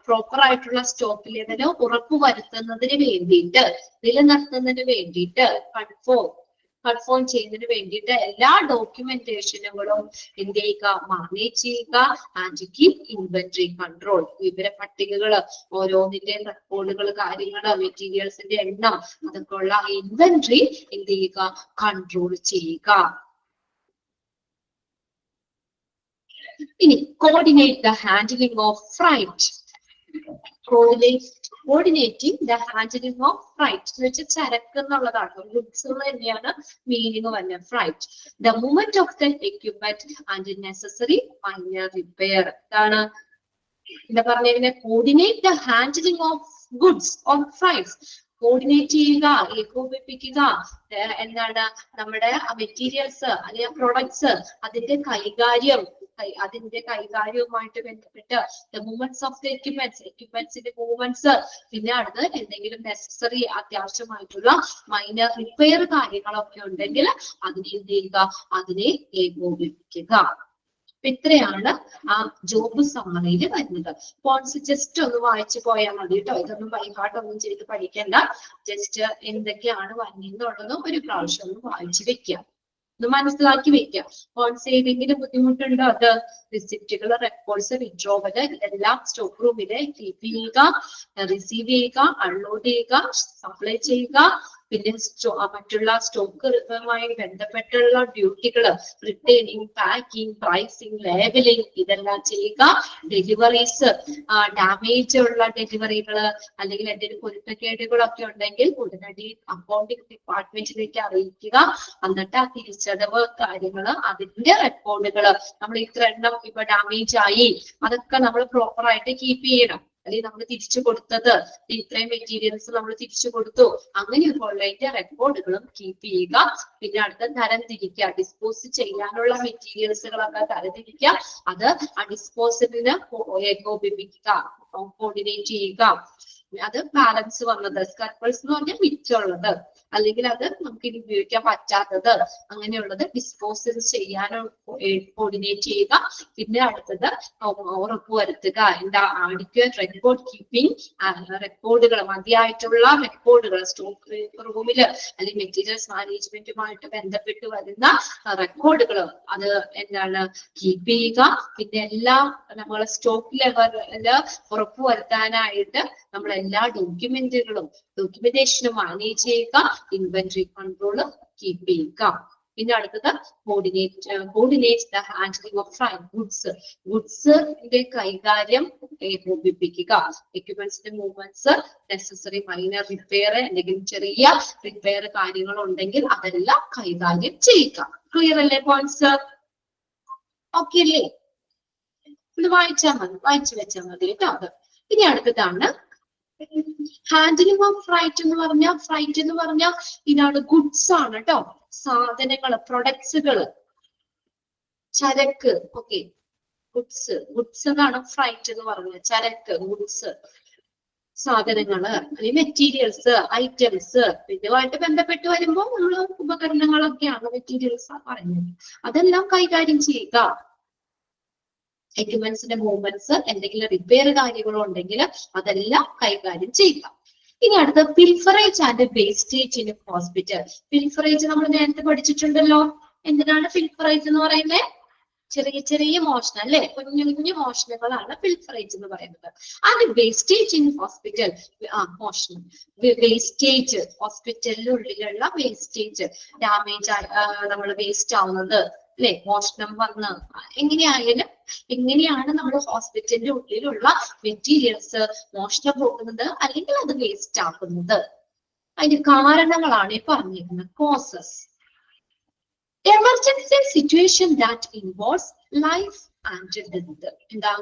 Proper ആയിട്ടുള്ള സ്റ്റോക്ക് ലെവല് ഉറപ്പുവരുത്തുന്നതിന് വേണ്ടിയിട്ട്, നിലനിർത്തുന്നതിന് വേണ്ടിയിട്ട്, കൺഫേം ചെയ്യുന്നതിന് വേണ്ടിയിട്ട് എല്ലാ ഡോക്യുമെന്റേഷനുകളും എന്ത് ചെയ്യുക? മാനേജ് ചെയ്യുക. And keep inventory control. വിവര പട്ടികകൾ, ഓരോന്നിന്റെ റെക്കോർഡുകൾ, കാര്യങ്ങൾ, മെറ്റീരിയൽസിന്റെ എണ്ണം, അതൊക്കെ ഉള്ള ഇൻവെന്ററി എന്ത് ചെയ്യുക? കൺട്രോൾ ചെയ്യുക. ഇനി coordinate the handling of freight. Coordinating the handling of freight എന്ന് വെച്ചാൽ ചരക്ക് എന്നുള്ളതാണ്. ഗുഡ്സ് തന്നെയാണ് മീനിങ് വരുന്നത്. Freight, the movement of the equipment and necessary minor repair. ഇതാണ് എന്താ പറഞ്ഞിരുന്നത്? Coordinate the handling of goods on freights. Coordinate ചെയ്യുക, ഏകോപിപ്പിക്കുക. എന്താണ്? നമ്മുടെ മെറ്റീരിയൽസ് അല്ലെങ്കിൽ പ്രൊഡക്ട്സ് അതിന്റെ കൈകാര്യവുമായിട്ട് ബന്ധപ്പെട്ട് മൂവ്മെന്റ്സ് ഓഫ് ദ എക്യുപ്മെന്റ്സിന്റെ മൂവ്മെന്റ്സ്, പിന്നെ അടുത്ത് എന്തെങ്കിലും നെസസറി അത്യാവശ്യമായിട്ടുള്ള മൈനർ റിപ്പയർ കാര്യങ്ങളൊക്കെ ഉണ്ടെങ്കിൽ അതിനെ എന്ത് ചെയ്യുക? അതിനെ ഏകോപിപ്പിക്കുക. ഇത്രയാണ് ആ ജോബ് സമ്മറിയിൽ വരുന്നത്. പോയിന്റ്സ് ജസ്റ്റ് ഒന്ന് വായിച്ചു പോയാൽ മതി കേട്ടോ. ഇതൊന്നും ബൈഹാർട്ടൊന്നും ചെയ്ത് പഠിക്കണ്ട. ജസ്റ്റ് എന്തൊക്കെയാണ് വരുന്നതെന്നുള്ളതും ഒരു പ്രാവശ്യം ഒന്ന് വായിച്ചു വെക്കുക, ഒന്ന് മനസ്സിലാക്കി വെക്കുക. പോയിന്റ്സ് ഏതെങ്കിലും ബുദ്ധിമുട്ടുണ്ടോ? അത് റിസിപ്റ്റുകൾ, റെക്കോർഡ്സ്, വിഡ്രോവല് ഇതെല്ലാം സ്റ്റോക്ക് റൂമില് കീപ്പ് ചെയ്യുക, റിസീവ് ചെയ്യുക, അൺലോഡ് ചെയ്യുക, സപ്ലൈ ചെയ്യുക. പിന്നെ മറ്റുള്ള സ്റ്റോക്കുമായി ബന്ധപ്പെട്ടുള്ള ഡ്യൂട്ടികൾ, റിട്ടേണിംഗ്, പാക്കിംഗ്, പ്രൈസിംഗ്, ലേബലിംഗ് ഇതെല്ലാം ചെയ്യുക. ഡെലിവറീസ്, ഡാമേജ് ഉള്ള ഡെലിവറികൾ അല്ലെങ്കിൽ എന്തെങ്കിലും പൊരുത്തക്കേടുകളൊക്കെ ഉണ്ടെങ്കിൽ ഉടനടി അക്കൗണ്ടിംഗ് ഡിപ്പാർട്ട്മെന്റിലേക്ക് അറിയിക്കുക. എന്നിട്ട് ആ തിരിച്ചടവ് കാര്യങ്ങള്, അതിന്റെ റെക്കോർഡുകൾ, നമ്മൾ ഇത്ര എണ്ണം ഇപ്പൊ ഡാമേജ് ആയി, അതൊക്കെ നമ്മൾ പ്രോപ്പർ ആയിട്ട് കീപ്പ് ചെയ്യണം. അല്ലെങ്കിൽ നമ്മൾ തിരിച്ചു കൊടുത്തത്, ഇത്രയും മെറ്റീരിയൽസ് നമ്മൾ തിരിച്ചു കൊടുത്തു, അങ്ങനെയൊക്കെ ഉള്ളതിന്റെ റെക്കോർഡുകളും കീപ്പ് ചെയ്യുക. പിന്നെ അടുത്ത തരം തിരിക്കുക, ഡിസ്പോസ് ചെയ്യാനുള്ള മെറ്റീരിയൽസുകളൊക്കെ തരംതിരിക്കുക. അത് ആ ഡിസ്പോസലിന് ഏകോപിപ്പിക്കുക, കോർഡിനേറ്റ് ചെയ്യുക. അത് ബാലൻസ് വന്നത്, സ്ക്രാപ്പേഴ്സ് എന്ന് പറഞ്ഞാൽ മിച്ചമുള്ളത്, അല്ലെങ്കിൽ അത് നമുക്ക് ഇനി ഉപയോഗിക്കാൻ പറ്റാത്തത്, അങ്ങനെയുള്ളത് ഡിസ്പോസൽ ചെയ്യാനോ കോർഡിനേറ്റ് ചെയ്യുക. പിന്നെ അടുത്തത് ഉറപ്പുവരുത്തുക, എന്താ? Adequate record keeping. റെക്കോർഡുകൾ, മതിയായിട്ടുള്ള റെക്കോർഡുകൾ സ്റ്റോക്ക് റൂമില് അല്ലെങ്കിൽ മെറ്റീരിയൽസ് മാനേജ്മെന്റുമായിട്ട് ബന്ധപ്പെട്ട് വരുന്ന റെക്കോർഡുകൾ അത് എന്താണ്? കീപ്പ് ചെയ്യുക. പിന്നെ എല്ലാം നമ്മളെ സ്റ്റോക്ക് ലെവലില് ഉറപ്പുവരുത്താനായിട്ട് നമ്മൾ എല്ലാ ഡോക്യുമെന്റേഷനും മാനേജ് ചെയ്യുക. ഇൻവെന്ററി കൺട്രോൾ കീപ്പ് ചെയ്യുക. പിന്നെ അടുത്തത് coordinate the handling of freight goods. ഗുഡ്സിന്റെ കൈകാര്യം ഏകോപിപ്പിക്കുക. എക്യുപ്മെന്റ്സിന്റെ മൂവ്മെന്റ്സ്, നെസസറി മൈനർ റിപ്പയർ, എന്തെങ്കിലും ചെറിയ റിപ്പയർ കാര്യങ്ങൾ ഉണ്ടെങ്കിൽ അതെല്ലാം കൈകാര്യം ചെയ്യുക. ക്ലിയർ അല്ലേ പോയിന്റ്സ്? ഓക്കെ അല്ലേ? ഇത് വായിച്ചാൽ മതി, വായിച്ചു വെച്ചാൽ മതി കേട്ടോ. ഇനി അടുത്തതാണ് ഹാൻഡിലിംഗ് ഓഫ് ഫ്രൈറ്റ് എന്ന് പറഞ്ഞാൽ ഇതാണ് ഗുഡ്സ് ആണ് കേട്ടോ. സാധനങ്ങള്, പ്രൊഡക്ട്സുകള്, ചരക്ക്. ഓക്കെ, ഗുഡ്സ് എന്നാണ് ഫ്രൈറ്റ് എന്ന് പറഞ്ഞത്. ചരക്ക്, ഗുഡ്സ്, സാധനങ്ങള്, അല്ലെങ്കിൽ മെറ്റീരിയൽസ്, ഐറ്റംസ്. ഇതുമായിട്ട് ബന്ധപ്പെട്ട് വരുമ്പോൾ നമ്മൾ ഉപകരണങ്ങളൊക്കെയാണ് മെറ്റീരിയൽസ് പറയുന്നത്. അതെല്ലാം കൈകാര്യം ചെയ്യുക. എക്യുപ്മെന്റ്സിന്റെ മൂവ്മെന്റ്സ്, എന്തെങ്കിലും റിപ്പയർ കാര്യങ്ങളോ ഉണ്ടെങ്കിൽ അതെല്ലാം കൈകാര്യം ചെയ്യുക. ഇനി അടുത്ത പിൽഫറേജ് ആൻഡ് വേസ്റ്റേജ് ഇൻ ഹോസ്പിറ്റൽ. പിൽഫറേജ് നമ്മൾ നേരത്തെ പഠിച്ചിട്ടുണ്ടല്ലോ. എന്തിനാണ് പിൽഫറേജ് എന്ന് പറയുന്നത്? ചെറിയ ചെറിയ മോഷണം അല്ലെ, കുഞ്ഞു കുഞ്ഞു മോഷണങ്ങളാണ് പിൽഫറേജ് എന്ന് പറയുന്നത്. അത് വേസ്റ്റേജ് ഇൻ ഹോസ്പിറ്റൽ, മോഷണം, വേസ്റ്റേജ്, ഹോസ്പിറ്റലിനുള്ളിലുള്ള വേസ്റ്റേജ്, ഡാമേജ് നമ്മൾ വേസ്റ്റ് ആവുന്നത് അല്ലെ, മോഷണം വന്ന് എങ്ങനെയാണ് നമ്മൾ ഹോസ്പിറ്റലിന്റെ ഉള്ളിലുള്ള മെറ്റീരിയൽസ് മോഷണം പോകുന്നത് അല്ലെങ്കിൽ അത് വേസ്റ്റ് ആക്കുന്നത്. അതിന്റെ കാരണങ്ങളാണ് ഈ പറഞ്ഞിരിക്കുന്നത്, causes. Emergency situation that involves life and death. എന്താ?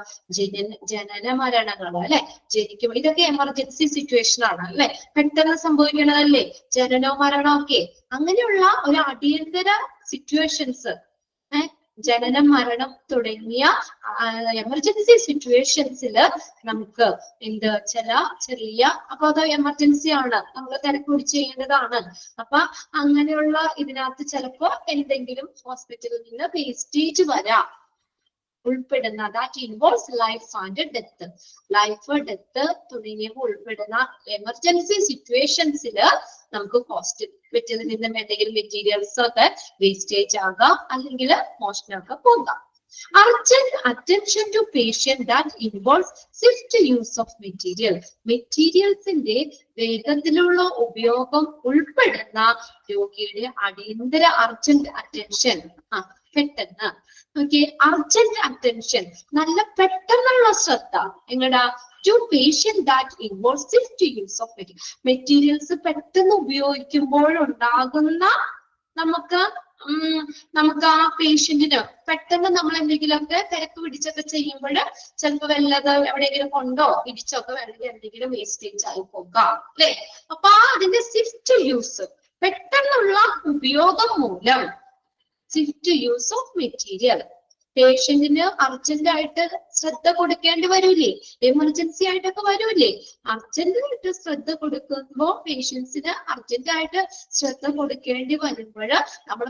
ജനന മരണങ്ങൾ അല്ലെ, ജനിക്കും. ഇതൊക്കെ എമർജൻസി സിറ്റുവേഷൻ ആണ് അല്ലെ, പെട്ടെന്ന് സംഭവിക്കണതല്ലേ ജനനവും മരണവും ഒക്കെ. അങ്ങനെയുള്ള ഒരു അടിയന്തര സിറ്റുവേഷൻസ്, ജനനം, മരണം തുടങ്ങിയ എമർജൻസി സിറ്റുവേഷൻസിൽ നമുക്ക് ചെറിയ അപ്പൊ അത് എമർജൻസി ആണ്, നമ്മൾ തിരക്ക് പിടിച്ച് ചെയ്യേണ്ടതാണ്. അപ്പൊ അങ്ങനെയുള്ള ഇതിനകത്ത് ചിലപ്പോ എന്തെങ്കിലും ഹോസ്പിറ്റലിൽ നിന്ന് വേസ്റ്റേജ് വരാം ഉൾപ്പെടുന്ന, that involves life and death. Life, death തുടങ്ങിയവ ഉൾപ്പെടുന്ന എമർജൻസി സിറ്റുവേഷൻസിൽ നമുക്ക് ഹോസ്പിറ്റലിൽ നിന്നും എന്തെങ്കിലും മെറ്റീരിയൽസ് ഒക്കെ വേസ്റ്റേജ് ആകാം, അല്ലെങ്കിൽ മോഷണമൊക്കെ പോകാം. Urgent attention to patient that involves swift use of material. മെറ്റീരിയൽസിന്റെ വേഗത്തിലുള്ള ഉപയോഗം ഉൾപ്പെടുന്ന രോഗിയുടെ അടിയന്തര അർജന്റ് അറ്റൻഷൻ. പെട്ടെന്ന് ഓക്കെ, അർജന്റ് അറ്റൻഷൻ, നല്ല പെട്ടെന്നുള്ള ശ്രദ്ധ. എങ്ങടാ? To patient that involve swift use of materials പെട്ടെന്ന് ഉപയോഗിക്കുമ്പോഴുണ്ടാകുന്ന നമുക്ക് ആ പേഷ്യന്റിന് പെട്ടെന്ന് നമ്മൾ എന്തെങ്കിലുമൊക്കെ തിരക്ക് പിടിച്ചൊക്കെ ചെയ്യുമ്പോൾ ചിലപ്പോൾ വല്ലത് എവിടെയെങ്കിലും കൊണ്ടോ ഇടിച്ചൊക്കെ വേണമെങ്കിൽ എന്തെങ്കിലും വേസ്റ്റേജ് ആയി പോകാം അല്ലെ. അപ്പൊ അതിന്റെ സ്വിഫ്റ്റ് യൂസ്, പെട്ടെന്നുള്ള ഉപയോഗം മൂലം സ്വിഫ്റ്റ് യൂസ് ഓഫ് മെറ്റീരിയൽ. പേഷ്യന്റിന് അർജന്റ് ആയിട്ട് ശ്രദ്ധ കൊടുക്കേണ്ടി വരൂലേ, എമർജൻസി ആയിട്ടൊക്കെ വരൂലേ. അർജന്റ് ആയിട്ട് ശ്രദ്ധ കൊടുക്കുമ്പോൾ പേഷ്യൻസിന് അർജന്റ് ആയിട്ട് ശ്രദ്ധ കൊടുക്കേണ്ടി വരുമ്പോൾ നമ്മൾ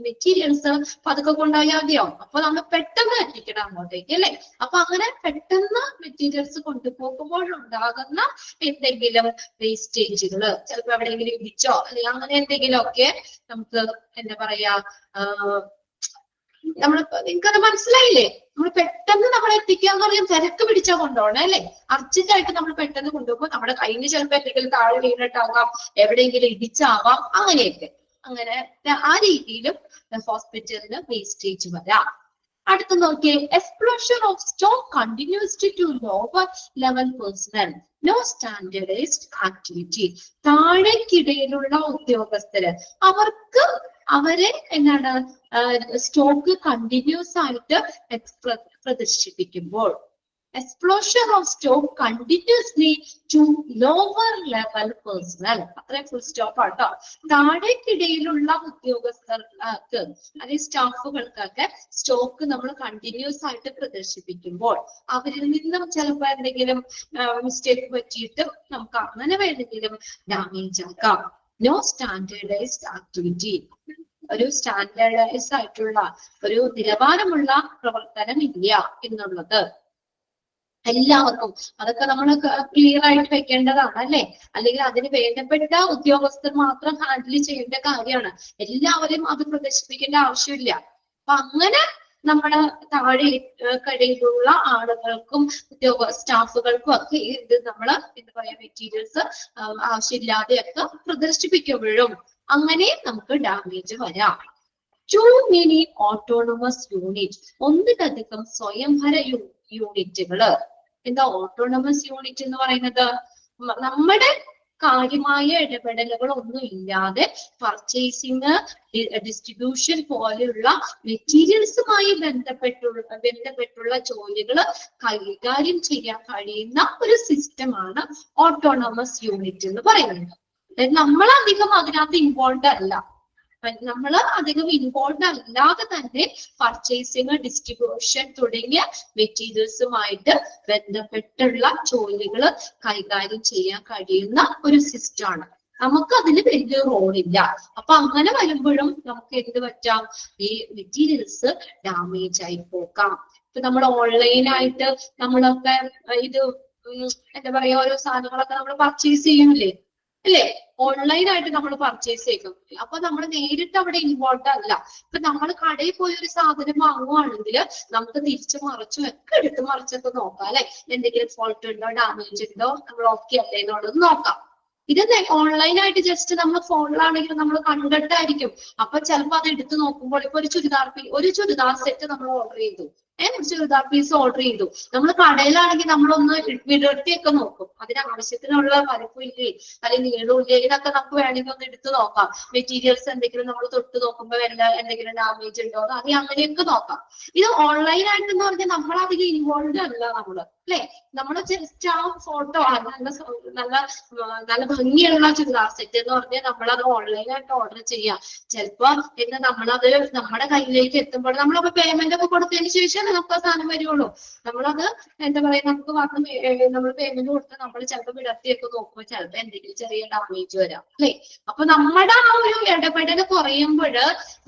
മെറ്റീരിയൽസ് പതുക്കെ കൊണ്ടുപോയാൽ മതിയോ, അപ്പൊ നമ്മൾ പെട്ടെന്ന് എത്തിക്കണം അങ്ങോട്ടേക്ക് അല്ലെ. അപ്പൊ അങ്ങനെ പെട്ടെന്ന് മെറ്റീരിയൽസ് കൊണ്ടുപോകുമ്പോൾ ഉണ്ടാകുന്ന എന്തെങ്കിലും വേസ്റ്റേജുകള്, ചിലപ്പോ എവിടെയെങ്കിലും ഇടിച്ചോ അല്ലെങ്കിൽ അങ്ങനെ എന്തെങ്കിലും ഒക്കെ നമുക്ക് എന്താ പറയാ, നിങ്ങൾക്കത് മനസ്സിലായില്ലേ? നമ്മൾ പെട്ടെന്ന് നമ്മൾ എത്തിക്കുക എന്ന് പറഞ്ഞാൽ തിരക്ക് പിടിച്ചാ കൊണ്ടുപോകണം അല്ലെ. അർജന്റ് ആയിട്ട് നമ്മൾ പെട്ടെന്ന് കൊണ്ടുപോകുമ്പോൾ നമ്മുടെ കയ്യിൽ ചിലപ്പോൾ എന്തെങ്കിലും താഴെ വീണിട്ടാകാം, എവിടെയെങ്കിലും ഇടിച്ചാവാം, അങ്ങനെയൊക്കെ. അങ്ങനെ ആ രീതിയിലും ഹോസ്പിറ്റലിന് വേസ്റ്റേജ് വരാം. അടുത്ത നോക്കിയേ, explosion of stock continues to lower level personnel, no standardised activity. താഴേക്കിടയിലുള്ള ഉദ്യോഗസ്ഥര് അവരെ എന്താണ് സ്റ്റോക്ക് കണ്ടിന്യൂസ് ആയിട്ട് പ്രദർശിപ്പിക്കുമ്പോൾ, explosion of stock continuously to lower level personnel, അത്രയും ഫുൾ സ്റ്റോപ്പ് ആട്ടോ. താഴേക്കിടയിലുള്ള ഉദ്യോഗസ്ഥർക്ക് അല്ലെങ്കിൽ സ്റ്റാഫുകൾക്കൊക്കെ സ്റ്റോക്ക് നമ്മൾ കണ്ടിന്യൂസ് ആയിട്ട് പ്രദർശിപ്പിക്കുമ്പോൾ അവരിൽ നിന്നും ചിലപ്പോൾ എന്തെങ്കിലും മിസ്റ്റേക്ക് പറ്റിയിട്ട് നമുക്ക് അങ്ങനെ വേണമെങ്കിലും ഡാമേജ് ആക്കാം. നോ സ്റ്റാൻഡേർഡൈസ്ഡ് ആക്ടിവിറ്റി, ഒരു സ്റ്റാൻഡേർഡൈസ് ആയിട്ടുള്ള ഒരു നിലവാരമുള്ള പ്രവർത്തനം ഇല്ല എന്നുള്ളത് എല്ലാവർക്കും. അതൊക്കെ നമ്മൾ ക്ലിയർ ആയിട്ട് വെക്കേണ്ടതാണ് അല്ലെ. അല്ലെങ്കിൽ അതിന് വേണ്ടപ്പെട്ട ഉദ്യോഗസ്ഥർ മാത്രം ഹാൻഡിൽ ചെയ്യേണ്ട കാര്യമാണ്, എല്ലാവരെയും അത് പ്രദർശിപ്പിക്കേണ്ട ആവശ്യമില്ല. അപ്പൊ അങ്ങനെ നമ്മുടെ താഴെ കടയിലുള്ള ആളുകൾക്കും സ്റ്റാഫുകൾക്കും ഒക്കെ ഇത് നമ്മൾ എന്താ പറയാ മെറ്റീരിയൽസ് ആവശ്യമില്ലാതെയൊക്കെ പ്രദർശിപ്പിക്കുമ്പോഴും അങ്ങനെ നമുക്ക് ഡാമേജ് വരാം. ടു മെനി ഓട്ടോണമസ് യൂണിറ്റ്, ഒന്നിലധികം സ്വയംഭര യൂണിറ്റുകള്. എന്താ ഓട്ടോണമസ് യൂണിറ്റ് എന്ന് പറയുന്നത്? നമ്മുടെ കാര്യമായ ഇടപെടലുകൾ ഒന്നും ഇല്ലാതെ പർച്ചേസിങ്, ഡിസ്ട്രിബ്യൂഷൻ പോലെയുള്ള മെറ്റീരിയൽസുമായി ബന്ധപ്പെട്ടുള്ള ജോലികൾ കൈകാര്യം ചെയ്യാൻ കഴിയുന്ന ഒരു സിസ്റ്റമാണ് ഓട്ടോണമസ് യൂണിറ്റ് എന്ന് പറയുന്നത്. നമ്മൾ അധികം അതിനകത്ത് ഇൻവോൾവ് അല്ല. നമ്മൾ അധികം ഇൻവോൾവ് അല്ലാതെ തന്നെ പർച്ചേസിങ്, ഡിസ്ട്രിബ്യൂഷൻ തുടങ്ങിയ മെറ്റീരിയൽസുമായിട്ട് ബന്ധപ്പെട്ടുള്ള ജോലികൾ കൈകാര്യം ചെയ്യാൻ കഴിയുന്ന ഒരു സിസ്റ്റമാണ്. നമുക്ക് അതിന് വലിയ റോളില്ല. അപ്പൊ അങ്ങനെ വരുമ്പോഴും നമുക്ക് എന്ത് പറ്റാം, ഈ മെറ്റീരിയൽസ് ഡാമേജ് ആയി പോകാം. ഇപ്പൊ നമ്മൾ ഓൺലൈനായിട്ട് നമ്മളൊക്കെ ഇത് എന്താ പറയാ, ഓരോ സാധനങ്ങളൊക്കെ നമ്മൾ പർച്ചേസ് ചെയ്യൂലേ, അല്ലേ? ഓൺലൈനായിട്ട് നമ്മൾ പർച്ചേസ് ചെയ്യും. അപ്പൊ നമ്മൾ നേരിട്ട് അവിടെ ഇൻവോൾവ് അല്ല. ഇപ്പൊ നമ്മൾ കടയിൽ പോയി ഒരു സാധനം വാങ്ങുവാണെങ്കിൽ നമുക്ക് തിരിച്ചു മറിച്ചും ഒക്കെ എടുത്ത് മറിച്ചൊക്കെ നോക്കാം, അല്ലെ? എന്തെങ്കിലും ഫോൾട്ട് ഉണ്ടോ, ഡാമേജ് ഉണ്ടോ, നമ്മൾ ഓക്കെ അല്ലേ എന്നുള്ളത് നോക്കാം. ഇത് ഓൺലൈനായിട്ട് ജസ്റ്റ് നമ്മൾ ഫോണിലാണെങ്കിൽ നമ്മൾ കണ്ടിട്ടായിരിക്കും. അപ്പൊ ചിലപ്പോൾ അത് എടുത്ത് നോക്കുമ്പോൾ ഇപ്പൊ ഒരു ചുരിദാർ സെറ്റ് നമ്മൾ ഓർഡർ ചെയ്തു, ഒരു ചുരിദാർ പീസ് ഓർഡർ ചെയ്തു. നമ്മൾ കടയിലാണെങ്കിൽ നമ്മളൊന്ന് വിടർത്തിയൊക്കെ നോക്കും, അതിന് ആവശ്യത്തിനുള്ള വലുപ്പമില്ലേ അല്ലെങ്കിൽ നീളമില്ലേ, ഇതൊക്കെ നമുക്ക് വേണമെങ്കിൽ ഒന്ന് എടുത്ത് നോക്കാം. മെറ്റീരിയൽസ് എന്തെങ്കിലും നമ്മൾ തൊട്ട് നോക്കുമ്പോൾ എന്തെങ്കിലും ഡാമേജ് ഉണ്ടോ അത് അങ്ങനെയൊക്കെ നോക്കാം. ഇത് ഓൺലൈനായിട്ട് എന്ന് പറഞ്ഞാൽ നമ്മളധികം ഇൻവോൾവ് അല്ല നമ്മള്, അല്ലെ? നമ്മൾ ജസ്റ്റ് ആ ഫോട്ടോ നല്ല ഭംഗിയുള്ള ചുരിദാർ സെറ്റ് എന്ന് പറഞ്ഞാൽ നമ്മളത് ഓൺലൈനായിട്ട് ഓർഡർ ചെയ്യാം. ചിലപ്പോ എന്ന് നമ്മളത് നമ്മുടെ കയ്യിലേക്ക് എത്തുമ്പോൾ നമ്മളപ്പോ പേയ്മെന്റ് ഒക്കെ കൊടുത്തതിന് ശേഷം നമുക്ക് ആ സാധനം വരുള്ളൂ. നമ്മളത് എന്താ പറയാ, നമുക്ക് നമ്മൾ പേയ്മെന്റ് കൊടുത്ത് നമ്മൾ ചിലപ്പോൾ വിടർത്തിയൊക്കെ നോക്കുമ്പോൾ ചിലപ്പോൾ എന്തെങ്കിലും ചെറിയ ഡാമേജ് വരാം, അല്ലെ? അപ്പൊ നമ്മുടെ ആ ഒരു ഇടപെടൽ കുറയുമ്പോൾ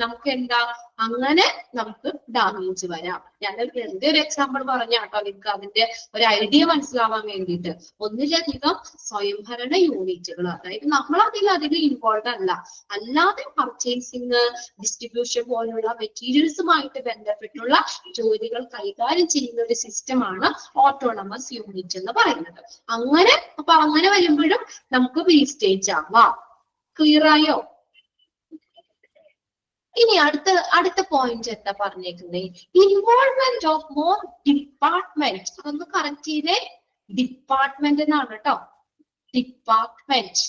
നമുക്ക് എന്താ, അങ്ങനെ നമുക്ക് ഡാമേജ് വരാം. ഞാൻ എന്റെ ഒരു എക്സാമ്പിൾ പറഞ്ഞാട്ടോ നിങ്ങൾക്ക് അതിന്റെ ഒരു ഐഡിയ മനസ്സിലാവാൻ വേണ്ടിയിട്ട്. ഒന്നിലധികം സ്വയംഭരണ യൂണിറ്റുകൾ, അതായത് നമ്മൾ അതിലധികം ഇൻവോൾവ് അല്ല, അല്ലാതെ പർച്ചേസിങ്, ഡിസ്ട്രിബ്യൂഷൻ പോലുള്ള മെറ്റീരിയൽസുമായിട്ട് ബന്ധപ്പെട്ടുള്ള ജോലികൾ കൈകാര്യം ചെയ്യുന്ന ഒരു സിസ്റ്റമാണ് ഓട്ടോണമസ് യൂണിറ്റ് എന്ന് പറയുന്നത്. അങ്ങനെ വരുമ്പോഴും നമുക്ക് വേസ്റ്റേജ് ആവാം. ക്ലിയർ ആയോ? ഇനി അടുത്ത പോയിന്റ് എന്താ പറഞ്ഞേക്കുന്നത്, ഇൻവോൾവ്മെന്റ് ഓഫ് മോർ ഡിപ്പാർട്ട്മെന്റ്. അതൊന്ന് കറക്റ്റ് ചെയ്തേ, ഡിപ്പാർട്ട്മെന്റ് എന്നാണ് കേട്ടോ, ഡിപ്പാർട്ട്മെന്റ്.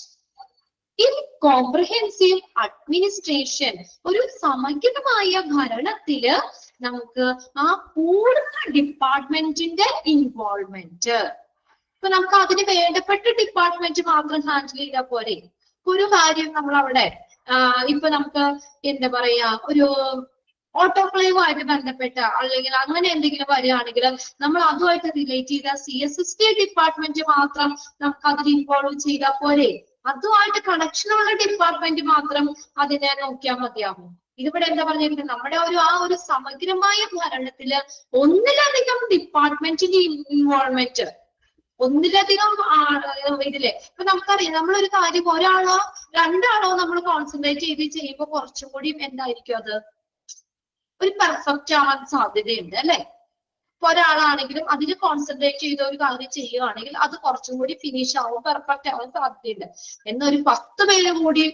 ഇൻ കോംപ്രിഹെൻസീവ് അഡ്മിനിസ്ട്രേഷൻ, ഒരു സമഗ്രമായ ഭരണത്തില് നമുക്ക് ആ പൂർണ്ണ ഡിപ്പാർട്ട്മെന്റിന്റെ ഇൻവോൾവ്മെന്റ്. ഇപ്പൊ നമുക്ക് അതിന് വേണ്ടപ്പെട്ട ഡിപ്പാർട്ട്മെന്റ് മാത്രം ഹാൻഡിൽ ചെയ്താൽ പോരെ. ഒരു കാര്യം നമ്മൾ അവിടെ ഇപ്പൊ നമുക്ക് എന്താ പറയാ, ഒരു ഓട്ടോക്ലേവുമായിട്ട് ബന്ധപ്പെട്ട അല്ലെങ്കിൽ അങ്ങനെ എന്തെങ്കിലും വരികയാണെങ്കിൽ നമ്മൾ അതുമായിട്ട് റിലേറ്റ് ചെയ്ത CSST ഡിപ്പാർട്ട്മെന്റ് മാത്രം നമുക്ക് അതിൽ ഇൻവോൾവ് ചെയ്താൽ പോരെ. അതുമായിട്ട് കണക്ഷനുള്ള ഡിപ്പാർട്ട്മെന്റ് മാത്രം അതിനെ നോക്കിയാൽ മതിയാവും. ഇതിവിടെ എന്താ പറഞ്ഞിരിക്കുന്നത്, നമ്മുടെ ഒരു സമഗ്രമായ ഭരണത്തില് ഒന്നിലധികം ഡിപ്പാർട്ട്മെന്റിന്റെ ഇൻവോൾവ്മെന്റ്, ഒന്നിലധികം ഇതിലെ. ഇപ്പൊ നമുക്കറിയാം, നമ്മളൊരു കാര്യം ഒരാളോ രണ്ടാളോ നമ്മൾ കോൺസെൻട്രേറ്റ് ചെയ്ത് ചെയ്യുമ്പോൾ കുറച്ചും കൂടി എന്തായിരിക്കും, അത് ഒരു പെർഫെക്റ്റ് ആവാൻ സാധ്യതയുണ്ട്, അല്ലെ? ഇപ്പൊ ഒരാളാണെങ്കിലും അതിൽ കോൺസെൻട്രേറ്റ് ചെയ്ത ഒരു കാര്യം ചെയ്യുകയാണെങ്കിൽ അത് കുറച്ചും കൂടി ഫിനിഷ് ആവും, പെർഫെക്റ്റ് ആവാൻ സാധ്യതയുണ്ട്. എന്നൊരു 10 പേര് കൂടി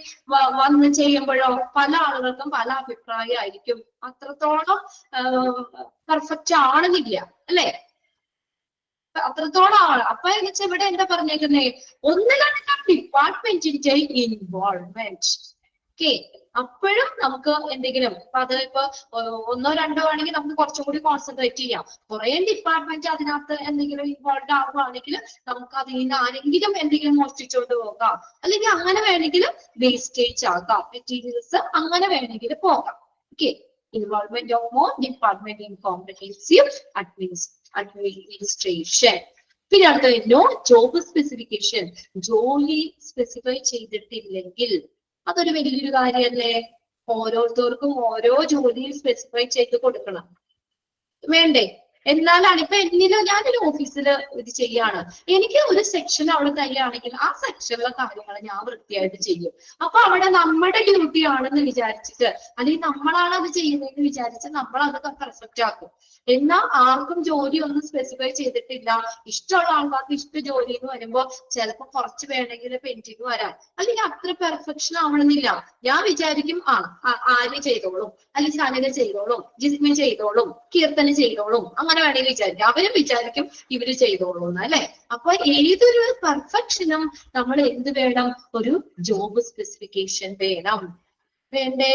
വന്ന് ചെയ്യുമ്പോഴോ പല ആളുകൾക്കും പല അഭിപ്രായമായിരിക്കും, അത്രത്തോളം പെർഫെക്റ്റ് ആണെന്നില്ല, അല്ലെ? അത്രത്തോളം ആണ്. അപ്പൊ ഇവിടെ എന്താ പറഞ്ഞേക്കുന്നേ, ഒന്നിലധികം ഡിപ്പാർട്ട്മെന്റിന്റെ ഇൻവോൾവ്മെന്റ്. ഓക്കെ, അപ്പോഴും നമുക്ക് എന്തെങ്കിലും അത് ഇപ്പൊ 1 or 2 ആണെങ്കിൽ നമുക്ക് കുറച്ചും കൂടി കോൺസെൻട്രേറ്റ് ചെയ്യാം. കുറെ ഡിപ്പാർട്ട്മെന്റ് അതിനകത്ത് എന്തെങ്കിലും ഇൻവോൾവ് ആവുകയാണെങ്കിൽ നമുക്ക് അതിൽ നിന്ന് ആരെങ്കിലും എന്തെങ്കിലും മോഷ്ടിച്ചുകൊണ്ട് പോകാം, അല്ലെങ്കിൽ അങ്ങനെ വേണമെങ്കിൽ വേസ്റ്റേജ് ആകാം മെറ്റീരിയൽസ്, അങ്ങനെ വേണമെങ്കിൽ പോകാം. Okay, involvement of more department in comprehensive administration. പിന്നെ അടുത്ത നോ ജോബ് സ്പെസിഫിക്കേഷൻ. ജോലി സ്പെസിഫൈ ചെയ്തിട്ടില്ലെങ്കിൽ അതൊരു വലിയൊരു കാര്യമല്ലേ? ഓരോരുത്തർക്കും ഓരോ ജോലിയിൽ സ്പെസിഫൈ ചെയ്ത് കൊടുക്കണം, വേണ്ടേ? എന്നാലാണ് ഇപ്പൊ ഞാനൊരു ഓഫീസിൽ ഇത് ചെയ്യാണ്, എനിക്ക് ഒരു സെക്ഷൻ അവിടെ തരികയാണെങ്കിൽ ആ സെക്ഷനിലെ കാര്യങ്ങൾ ഞാൻ വൃത്തിയായിട്ട് ചെയ്യും. അപ്പൊ അവിടെ നമ്മുടെ ഡ്യൂട്ടി ആണെന്ന് വിചാരിച്ചിട്ട്, അല്ലെങ്കിൽ നമ്മളാണ് അത് ചെയ്യുന്നതെന്ന് വിചാരിച്ച് നമ്മൾ അതൊക്കെ പെർഫെക്റ്റ് ആക്കും. എന്നാൽ ആർക്കും ജോലി ഒന്നും സ്പെസിഫൈ ചെയ്തിട്ടില്ല, ഇഷ്ടമുള്ള ആൾക്കാർക്ക് ഇഷ്ട ജോലി എന്ന് വരുമ്പോൾ ചിലപ്പോൾ കുറച്ച് വേണമെങ്കിൽ പെൻഡിങ് വരാൻ, അല്ലെങ്കിൽ അത്ര പെർഫെക്ഷൻ ആവണമെന്നില്ല. ഞാൻ വിചാരിക്കും ആര്യ ചെയ്തോളും, അല്ലെങ്കിൽ ശാലിക ചെയ്തോളും, ജിസ്മി ചെയ്തോളും, കീർത്തന ചെയ്തോളും, അങ്ങനെ അങ്ങനെ വേണമെങ്കിൽ വിചാരിക്കും. അവരും വിചാരിക്കും ഇവര് ചെയ്തോളൂന്ന് അല്ലെ. അപ്പൊ ഏതൊരു പെർഫെക്ഷനും നമ്മൾ എന്ത് വേണം? ഒരു ജോബ് സ്പെസിഫിക്കേഷൻ വേണം. വേണ്ടേ?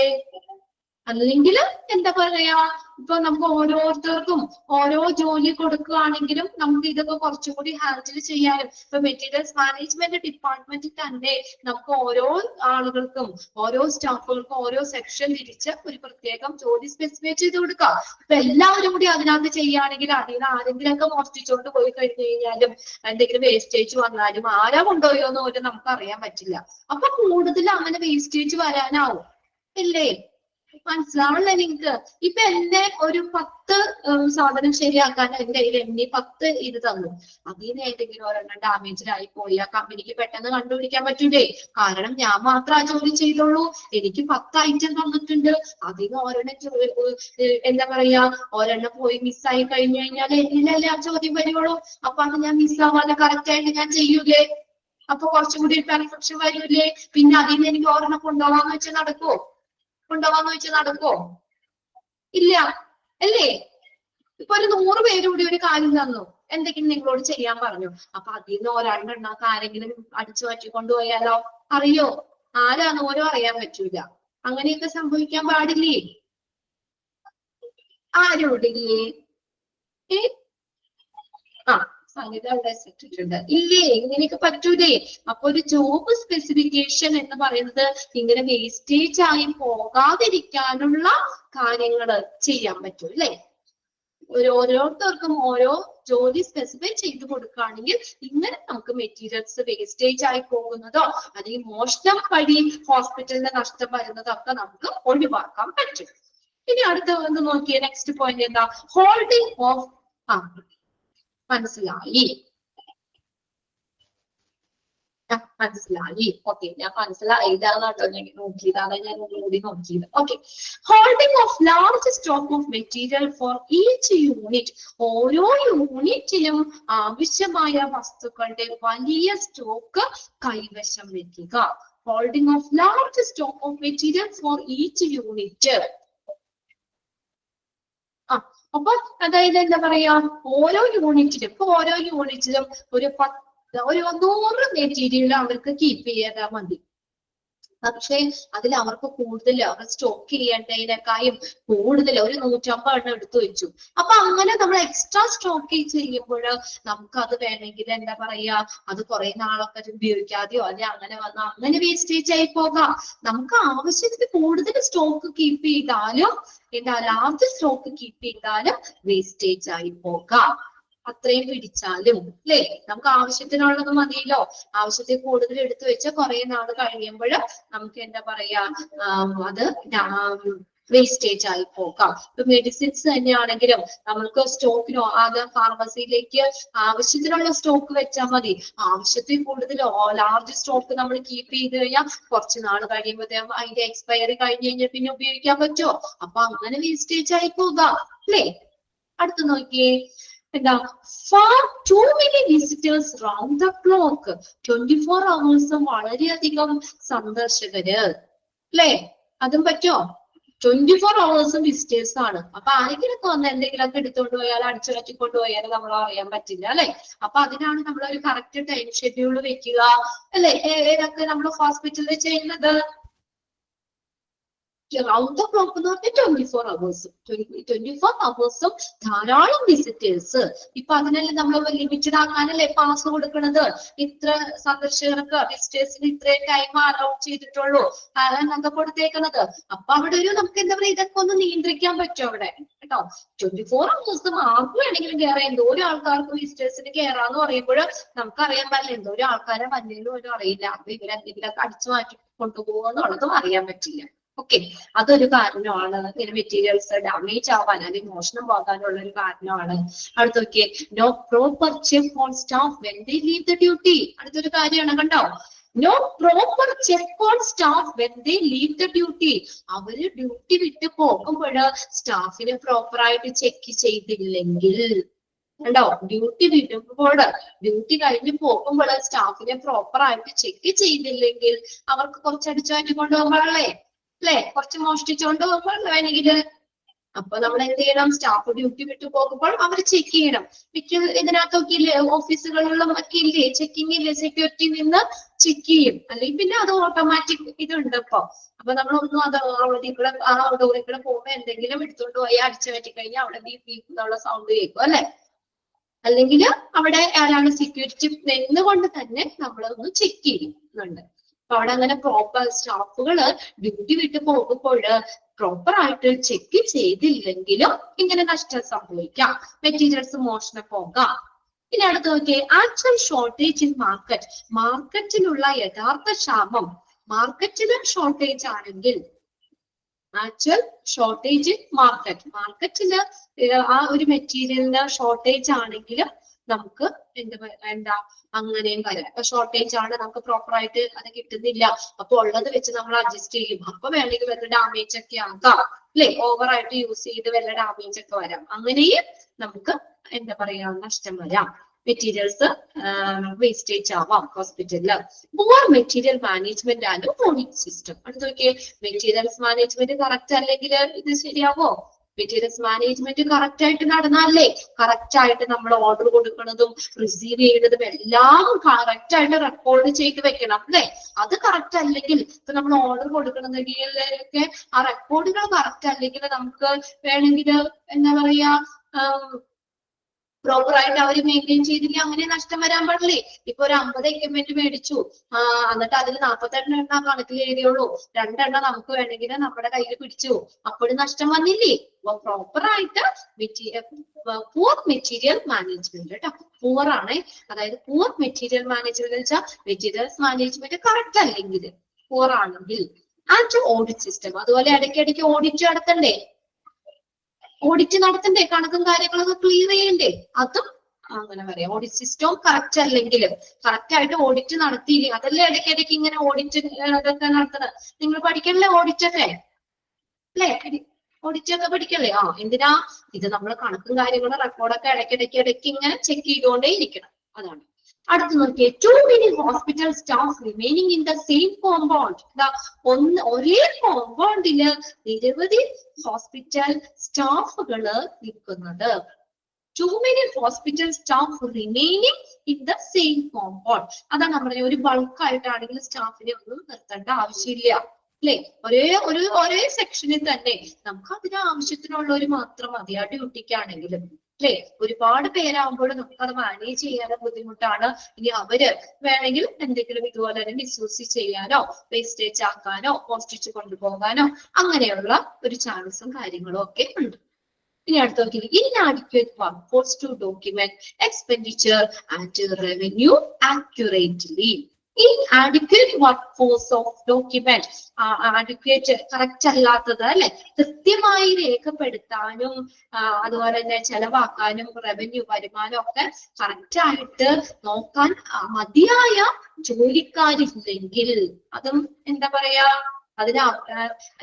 അല്ലെങ്കിൽ എന്താ പറയാ, ഇപ്പൊ നമുക്ക് ഓരോരുത്തർക്കും ഓരോ ജോലി കൊടുക്കുകയാണെങ്കിലും നമുക്ക് ഇതൊക്കെ കുറച്ചുകൂടി ഹാൻഡിൽ ചെയ്യാനും, ഇപ്പൊ മെറ്റീരിയൽസ് മാനേജ്മെന്റ് ഡിപ്പാർട്ട്മെന്റിൽ തന്നെ നമുക്ക് ഓരോ ആളുകൾക്കും ഓരോ സ്റ്റാഫുകൾക്കും ഓരോ സെക്ഷൻ തിരിച്ച് ഒരു പ്രത്യേകം ജോലി സ്പെസിഫൈ ചെയ്ത് കൊടുക്കാം. ഇപ്പൊ എല്ലാവരും കൂടി അതിനകത്ത് ചെയ്യുകയാണെങ്കിൽ അതിൽ നിന്ന് ആരെങ്കിലുമൊക്കെ മോഷ്ടിച്ചോണ്ട് പോയി കഴിഞ്ഞു കഴിഞ്ഞാലും എന്തെങ്കിലും വേസ്റ്റേജ് വന്നാലും ആരാ കൊണ്ടുപോയോന്ന് പോലും നമുക്ക് അറിയാൻ പറ്റില്ല. അപ്പൊ കൂടുതൽ അങ്ങനെ വേസ്റ്റേജ് വരാനാവും ഇല്ലേ? മനസ്സിലാവണല്ലേ നിങ്ങക്ക്? ഇപ്പൊ എന്നെ ഒരു 10 സാധനം ശരിയാക്കാൻ എന്റെ കയ്യിൽ എണ്ണി 10 ഇത് തന്നു. അതിന് ഏതെങ്കിലും ഒരെണ്ണം ഡാമേജ്ഡ് ആയി പോയി ആ കമ്പനിക്ക് പെട്ടെന്ന് കണ്ടുപിടിക്കാൻ പറ്റൂലേ? കാരണം ഞാൻ മാത്രം ആ ജോലി ചെയ്തോളൂ. എനിക്ക് 10 ഐറ്റം തന്നിട്ടുണ്ട്. അതിന് ഒരെണ്ണം എന്താ പറയാ, ഒരെണ്ണം പോയി മിസ്സായി കഴിഞ്ഞു കഴിഞ്ഞാൽ എന്നിലല്ലേ ആ ചോദ്യം വരുവുള്ളൂ. അപ്പൊ അത് ഞാൻ മിസ്സാവാതെ കറക്റ്റ് ആയിട്ട് ഞാൻ ചെയ്യൂലേ? അപ്പൊ കുറച്ചുകൂടി പെർഫെക്ഷൻ വരൂലേ? പിന്നെ അതിൽ നിന്ന് എനിക്ക് ഒരെണ്ണം കൊണ്ടുപോകാന്ന് വെച്ചാൽ നടക്കുവോ? നടക്കോ? ഇല്ല അല്ലേ? ഇപ്പൊ ഒരു 100 പേര് കൂടി ഒരു കാര്യം തന്നു, എന്തെങ്കിലും നിങ്ങളോട് ചെയ്യാൻ പറഞ്ഞു. അപ്പൊ അതിൽ നിന്ന് ഒരെണ്ണം ആരെങ്കിലും അടിച്ചു മാറ്റി കൊണ്ടുപോയാലോ? അറിയോ? ആരാന്ന് പോലും അറിയാൻ പറ്റൂല. അങ്ങനെയൊക്കെ സംഭവിക്കാൻ പാടില്ലേ? ആരോടില്ലേ? ആ സംഗീത അവിടെ ഇട്ടിട്ടുണ്ട് ഇല്ലേ? ഇങ്ങനെയൊക്കെ പറ്റൂലേ? അപ്പൊ ഒരു ജോബ് സ്പെസിഫിക്കേഷൻ എന്ന് പറയുന്നത് ഇങ്ങനെ വേസ്റ്റേജ് ആയി പോകാതിരിക്കാനുള്ള കാര്യങ്ങൾ ചെയ്യാൻ പറ്റും അല്ലെ? ഓരോരുത്തർക്കും ഓരോ ജോലി സ്പെസിഫൈ ചെയ്ത് കൊടുക്കുകയാണെങ്കിൽ ഇങ്ങനെ നമുക്ക് മെറ്റീരിയൽസ് വേസ്റ്റേജ് ആയി പോകുന്നതോ അല്ലെങ്കിൽ മോഷണം വഴി ഹോസ്പിറ്റലിന് നഷ്ടം വരുന്നതോ ഒക്കെ നമുക്ക് ഒഴിവാക്കാൻ പറ്റും. ഇനി അടുത്ത ഒന്ന് നോക്കിയേ, നെക്സ്റ്റ് പോയിന്റ് എന്താ? ഹോൾഡിംഗ് ഓഫ് മനസ്സിലായി. ഓക്കെ, ഞാൻ മനസ്സിലായതാണ് കേട്ടോ, ഞാൻ നോക്കിയതാണ്, ഞാൻ ഒന്നുകൂടി നോക്കിയത്. Okay, holding of large stock of material for each unit. ഓരോ യൂണിറ്റിലും ആവശ്യമായ വസ്തുക്കളുടെ വലിയ സ്റ്റോക്ക് കൈവശം വെക്കുക. Holding of large stock of material for each unit. അപ്പൊ അതായത് എന്താ പറയാ, ഓരോ യൂണിറ്റിലും ഒരു 100 മെറ്റീരിയൽ അവർക്ക് കീപ്പ് ചെയ്താൽ മതി. പക്ഷെ അതിൽ അവർക്ക് കൂടുതൽ അവർ സ്റ്റോക്ക് ചെയ്യേണ്ടതിനേക്കാളും കൂടുതൽ ഒരു 150 എണ്ണം എടുത്തു വെച്ചു. അപ്പൊ അങ്ങനെ നമ്മൾ എക്സ്ട്രാ സ്റ്റോക്ക് ചെയ്യുമ്പോൾ നമുക്ക് അത് വേണമെങ്കിൽ എന്താ പറയാ, അത് കുറെ നാളൊക്കെ ഉപയോഗിക്കാതെയോ അല്ലെ അങ്ങനെ വന്നാൽ അങ്ങനെ വേസ്റ്റേജ് ആയി പോകാം. നമുക്ക് ആവശ്യത്തിന് കൂടുതൽ സ്റ്റോക്ക് കീപ്പ് ചെയ്താലും എന്താ, ലാർജ് സ്റ്റോക്ക് കീപ്പ് ചെയ്താലും വേസ്റ്റേജ് ആയി പോകാം. അത്രയും പിടിച്ചാലും അല്ലേ? നമുക്ക് ആവശ്യത്തിനുള്ളത് മതിയല്ലോ. ആവശ്യത്തിൽ കൂടുതൽ എടുത്തു വെച്ചാൽ കുറെ നാൾ കഴിയുമ്പോൾ നമുക്ക് എന്താ പറയാ, അത് വേസ്റ്റേജ് ആയി പോകാം. ഇപ്പൊ മെഡിസിൻസ് തന്നെയാണെങ്കിലും നമുക്ക് സ്റ്റോക്കിനോ അത് ഫാർമസിയിലേക്ക് ആവശ്യത്തിനുള്ള സ്റ്റോക്ക് വെച്ചാൽ മതി. ആവശ്യത്തിൽ കൂടുതൽ ലാർജ് സ്റ്റോക്ക് നമ്മൾ കീപ്പ് ചെയ്ത് കഴിഞ്ഞാൽ കുറച്ച് നാൾ കഴിയുമ്പോഴത്തേക്കും അതിന്റെ എക്സ്പയറി കഴിഞ്ഞ് കഴിഞ്ഞാൽ പിന്നെ ഉപയോഗിക്കാൻ പറ്റുമോ? അപ്പൊ അങ്ങനെ വേസ്റ്റേജ് ആയി പോകാം അല്ലേ? അടുത്ത് നോക്കിയേ, എന്താ, far too many visitors round the clock. 24 hours വളരെയധികം സന്ദർശകര് അല്ലേ? അതും പറ്റോ? 24 hours വിസിറ്റേഴ്സ് ആണ്. അപ്പൊ ആരെങ്കിലൊക്കെ വന്ന് എന്തെങ്കിലുമൊക്കെ എടുത്തോണ്ട് പോയാൽ അടിച്ചു കറ്റിക്കൊണ്ട് പോയാൽ നമ്മൾ അറിയാൻ പറ്റില്ല അല്ലെ? അപ്പൊ അതിനാണ് നമ്മൾ ഒരു കറക്റ്റ് ടൈം ഷെഡ്യൂൾ വെക്കുക അല്ലെ? ഏതൊക്കെ നമ്മൾ ഹോസ്പിറ്റലിൽ ചെയ്യുന്നത്? റൗണ്ട് ദ ക്ലോക്ക് എന്ന് പറഞ്ഞാൽ 24 hours. 24 hours ധാരാളം വിസിറ്റേഴ്സ്. ഇപ്പൊ അതിനെല്ലാം നമ്മൾ ലിമിറ്റഡ് ആക്കാനല്ലേ പാസ് കൊടുക്കുന്നത്. ഇത്ര സന്ദർശകർക്ക് വിസിറ്റേഴ്സിന് ഇത്രയും ടൈം അലൗട്ട് ചെയ്തിട്ടുള്ളൂ എന്നൊക്കെ കൊടുത്തേക്കുന്നത്. അപ്പൊ അവിടെ ഒരു നമുക്ക് എന്താ പറയുക, ഇതൊക്കെ ഒന്ന് നിയന്ത്രിക്കാൻ പറ്റും അവിടെ കേട്ടോ. 24 hours ആർക്ക് വേണമെങ്കിലും കയറാം. എന്തോരം ആൾക്കാർക്ക് വിസിറ്റേഴ്സിന് കയറാന്ന് പറയുമ്പോൾ നമുക്കറിയാൻ പാടില്ല, എന്തോരം ആൾക്കാരെ വന്നേലും പോലും അറിയില്ല. അപ്പൊ ഇവരെന്തെങ്കിലുമൊക്കെ അടിച്ചു മാറ്റി കൊണ്ടുപോകുന്നുള്ളതും അറിയാൻ പറ്റില്ല. ഓക്കെ, അതൊരു കാരണമാണ് മെറ്റീരിയൽസ് ഡാമേജ് ആവാൻ അല്ലെങ്കിൽ മോഷണം പോകാനുള്ള ഒരു കാരണമാണ്. അടുത്തൊക്കെ, no proper check on staff when they leave the duty. അടുത്തൊരു കാര്യമാണ് കണ്ടോ, no proper check on staff when they leave the duty. അവര് ഡ്യൂട്ടി വിട്ട് പോകുമ്പോൾ സ്റ്റാഫിനെ പ്രോപ്പർ ആയിട്ട് ചെക്ക് ചെയ്തില്ലെങ്കിൽ കണ്ടോ, ഡ്യൂട്ടി വിടുമ്പോൾ ഡ്യൂട്ടി കഴിഞ്ഞ് പോകുമ്പോൾ സ്റ്റാഫിനെ പ്രോപ്പർ ആയിട്ട് ചെക്ക് ചെയ്തില്ലെങ്കിൽ അവർക്ക് കുറച്ച് അടിച്ചു മാറ്റി കൊണ്ടുപോകുമ്പോഴല്ലേ, കുറച്ച് മോഷ്ടിച്ചുകൊണ്ട് പോകുമ്പോഴല്ലോ വേണമെങ്കിൽ അപ്പൊ നമ്മൾ എന്ത് ചെയ്യണം? സ്റ്റാഫ് ഡ്യൂട്ടി വിട്ടു പോകുമ്പോൾ അവർ ചെക്ക് ചെയ്യണം. മിക്ക ഇതിനകത്തൊക്കെ ഇല്ലേ, ഓഫീസുകളിലും ഒക്കെ ഇല്ലേ ചെക്കിങ് ഇല്ലേ, സെക്യൂരിറ്റി നിന്ന് ചെക്ക് ചെയ്യും. അല്ലെങ്കിൽ പിന്നെ അത് ഓട്ടോമാറ്റിക് ഇതുണ്ട് അപ്പൊ നമ്മളൊന്നും അത് അവിടെ കൂടെ ഡോറിൽ കൂടെ പോകുമ്പോ എന്തെങ്കിലും എടുത്തോണ്ട് പോയി അടിച്ചു പറ്റി കഴിഞ്ഞാൽ അവിടെ ബീപ് ബീപ് എന്നുള്ള സൗണ്ട് കേൾക്കും അല്ലെ. അല്ലെങ്കിൽ അവിടെ ആരാണ് സെക്യൂരിറ്റി നിന്നുകൊണ്ട് തന്നെ നമ്മളൊന്ന് ചെക്ക് ചെയ്യുന്നുണ്ട്. അപ്പൊ അവിടെ അങ്ങനെ പ്രോപ്പർ സ്റ്റാഫുകള് ഡ്യൂട്ടി വിട്ട് പോകുമ്പോൾ പ്രോപ്പർ ആയിട്ട് ചെക്ക് ചെയ്തില്ലെങ്കിലും ഇങ്ങനെ നഷ്ടം സംഭവിക്കാം, മെറ്റീരിയൽസ് മോഷണം പോകാം. ഇനി അടുത്ത് നോക്കിയേ, ആക്ച്വൽ ഷോർട്ടേജ് ഇൻ മാർക്കറ്റ്. മാർക്കറ്റിലുള്ള യഥാർത്ഥ ക്ഷാമം. മാർക്കറ്റില് ഷോർട്ടേജ് ആണെങ്കിൽ, ആക്ച്വൽ ഷോർട്ടേജ് ഇൻ മാർക്കറ്റ്, മാർക്കറ്റില് ആ ഒരു മെറ്റീരിയലിന് ഷോർട്ടേജ് ആണെങ്കിൽ നമുക്ക് എന്താ അങ്ങനെയും വരാം. ഇപ്പൊ ഷോർട്ടേജ് ആണ്, നമുക്ക് പ്രോപ്പർ ആയിട്ട് അത് കിട്ടുന്നില്ല, അപ്പൊ ഉള്ളത് വെച്ച് നമ്മൾ അഡ്ജസ്റ്റ് ചെയ്യും. അപ്പൊ വേണമെങ്കിൽ വല്ല ഡാമേജ് ഒക്കെ ആക്കാം അല്ലെ, ഓവറായിട്ട് യൂസ് ചെയ്ത് വല്ല ഡാമേജ് ഒക്കെ വരാം. അങ്ങനെയും നമുക്ക് എന്താ പറയാ നഷ്ടം വരാം, മെറ്റീരിയൽസ് വേസ്റ്റേജ് ആവാം ഹോസ്പിറ്റലില്. Poor material management and audit system. അടുത്ത് നോക്കിയേ, മെറ്റീരിയൽസ് മാനേജ്മെന്റ് കറക്റ്റ് അല്ലെങ്കിൽ ഇത് ശരിയാവോ? മെറ്റീരിയൽസ് മാനേജ്മെന്റ് കറക്റ്റ് ആയിട്ട് നടന്നാലേ, കറക്റ്റ് ആയിട്ട് നമ്മൾ ഓർഡർ കൊടുക്കുന്നതും റിസീവ് ചെയ്യുന്നതും എല്ലാം കറക്റ്റ് ആയിട്ട് റെക്കോർഡ് ചെയ്ത് വെക്കണം അല്ലെ. അത് കറക്റ്റ് അല്ലെങ്കിൽ, ഇപ്പൊ നമ്മൾ ഓർഡർ കൊടുക്കണമെങ്കിലൊക്കെ ആ റെക്കോർഡുകൾ കറക്റ്റ് അല്ലെങ്കിൽ നമുക്ക് വേണമെങ്കിൽ എന്താ പറയാ പ്രോപ്പർ ആയിട്ട് അവർ മെയിൻറ്റെയിൻ ചെയ്തില്ല, അങ്ങനെ നഷ്ടം വരാൻ പാടില്ലേ. ഇപ്പൊ ഒരു 50 എക്യുപ്മെന്റ് മേടിച്ചു, എന്നിട്ട് അതിൽ 48 എണ്ണം കണക്കിൽ എഴുതിയുള്ളൂ, 2 എണ്ണം നമുക്ക് വേണമെങ്കിൽ നമ്മുടെ കയ്യിൽ പിടിച്ചു, അപ്പോഴും നഷ്ടം വന്നില്ലേ. അപ്പൊ പ്രോപ്പർ ആയിട്ട് പൂർ മെറ്റീരിയൽ മാനേജ്മെന്റ് കേട്ടോ, പൂർ ആണ്, അതായത് പൂർ മെറ്റീരിയൽ മാനേജ്മെന്റ് വെച്ചാൽ മെറ്റീരിയൽസ് മാനേജ്മെന്റ് കറക്റ്റ് അല്ലെങ്കിൽ, പൂർ ആണെങ്കിൽ. ആൻഡ് ഓഡിറ്റ് സിസ്റ്റം, അതുപോലെ ഇടയ്ക്കിടയ്ക്ക് ഓഡിറ്റ് നടത്തണ്ടേ, ഓഡിറ്റ് നടത്തണ്ടേ, കണക്കും കാര്യങ്ങളൊക്കെ ക്ലിയർ ചെയ്യണ്ടേ, അതും അങ്ങനെ പറയാം. ഓഡിറ്റ് സിസ്റ്റവും കറക്റ്റ് അല്ലെങ്കിൽ, കറക്റ്റ് ആയിട്ട് ഓഡിറ്റ് നടത്തിയില്ലേ, അതല്ലേ ഇടയ്ക്കിടയ്ക്ക് ഇങ്ങനെ ഓഡിറ്റ് ഇതൊക്കെ നടത്തുന്നത്. നിങ്ങൾ പഠിക്കണല്ലേ ഓഡിറ്റ് ഒക്കെ അല്ലേ, ഓഡിറ്റ് ഒക്കെ പഠിക്കല്ലേ? എന്തിനാ ഇത്? നമ്മൾ കണക്കും കാര്യങ്ങളും റെക്കോർഡൊക്കെ ഇടയ്ക്കിടയ്ക്ക് ഇങ്ങനെ ചെക്ക് ചെയ്തുകൊണ്ടേ ഇരിക്കണം, അതാണ്. അടുത്ത് നോക്കിയേ, too many hospital staff remaining in the same compound. ഒരേ കോമ്പൗണ്ടില് നിരവധി ഹോസ്പിറ്റൽ സ്റ്റാഫുകള് നിൽക്കുന്നത്. Too many hospital staff remaining in the same compound. അതാണ് നമ്മുടെ ഒരു ബൾക്കായിട്ടാണെങ്കിൽ സ്റ്റാഫിനെ ഒന്നും നിർത്തേണ്ട ആവശ്യമില്ല അല്ലെ. ഒരേ സെക്ഷനിൽ തന്നെ നമുക്ക് അതിന് ആവശ്യത്തിനുള്ളവർ മാത്രം മതി ആ ഡ്യൂട്ടിക്കാണെങ്കിലും അല്ലെ. ഒരുപാട് പേരാകുമ്പോൾ നമുക്ക് അത് മാനേജ് ചെയ്യാനോ ബുദ്ധിമുട്ടാണ്. ഇനി അവര് വേണമെങ്കിൽ എന്തെങ്കിലും ഇതുപോലെ മിസ്യൂസ് ചെയ്യാനോ വേസ്റ്റേജ് ആക്കാനോ മോഷ്ടിച്ചു കൊണ്ടുപോകാനോ അങ്ങനെയുള്ള ഒരു ചാൻസും കാര്യങ്ങളും ഒക്കെ ഉണ്ട്. ഇനി അടുത്ത നോക്കി, inadequate workforce to document expenditure and revenue accurately. inadequate workforce of document, adequate correct അല്ലാത്തത് അല്ലെ, കൃത്യമായി രേഖപ്പെടുത്താനും അതുപോലെ തന്നെ ചെലവാക്കാനും റവന്യൂ വരുമാനം ഒക്കെ കറക്റ്റ് ആയിട്ട് നോക്കാൻ മതിയായ ജോലിക്കാരില്ലെങ്കിൽ അതും എന്താ പറയാ, അതിന്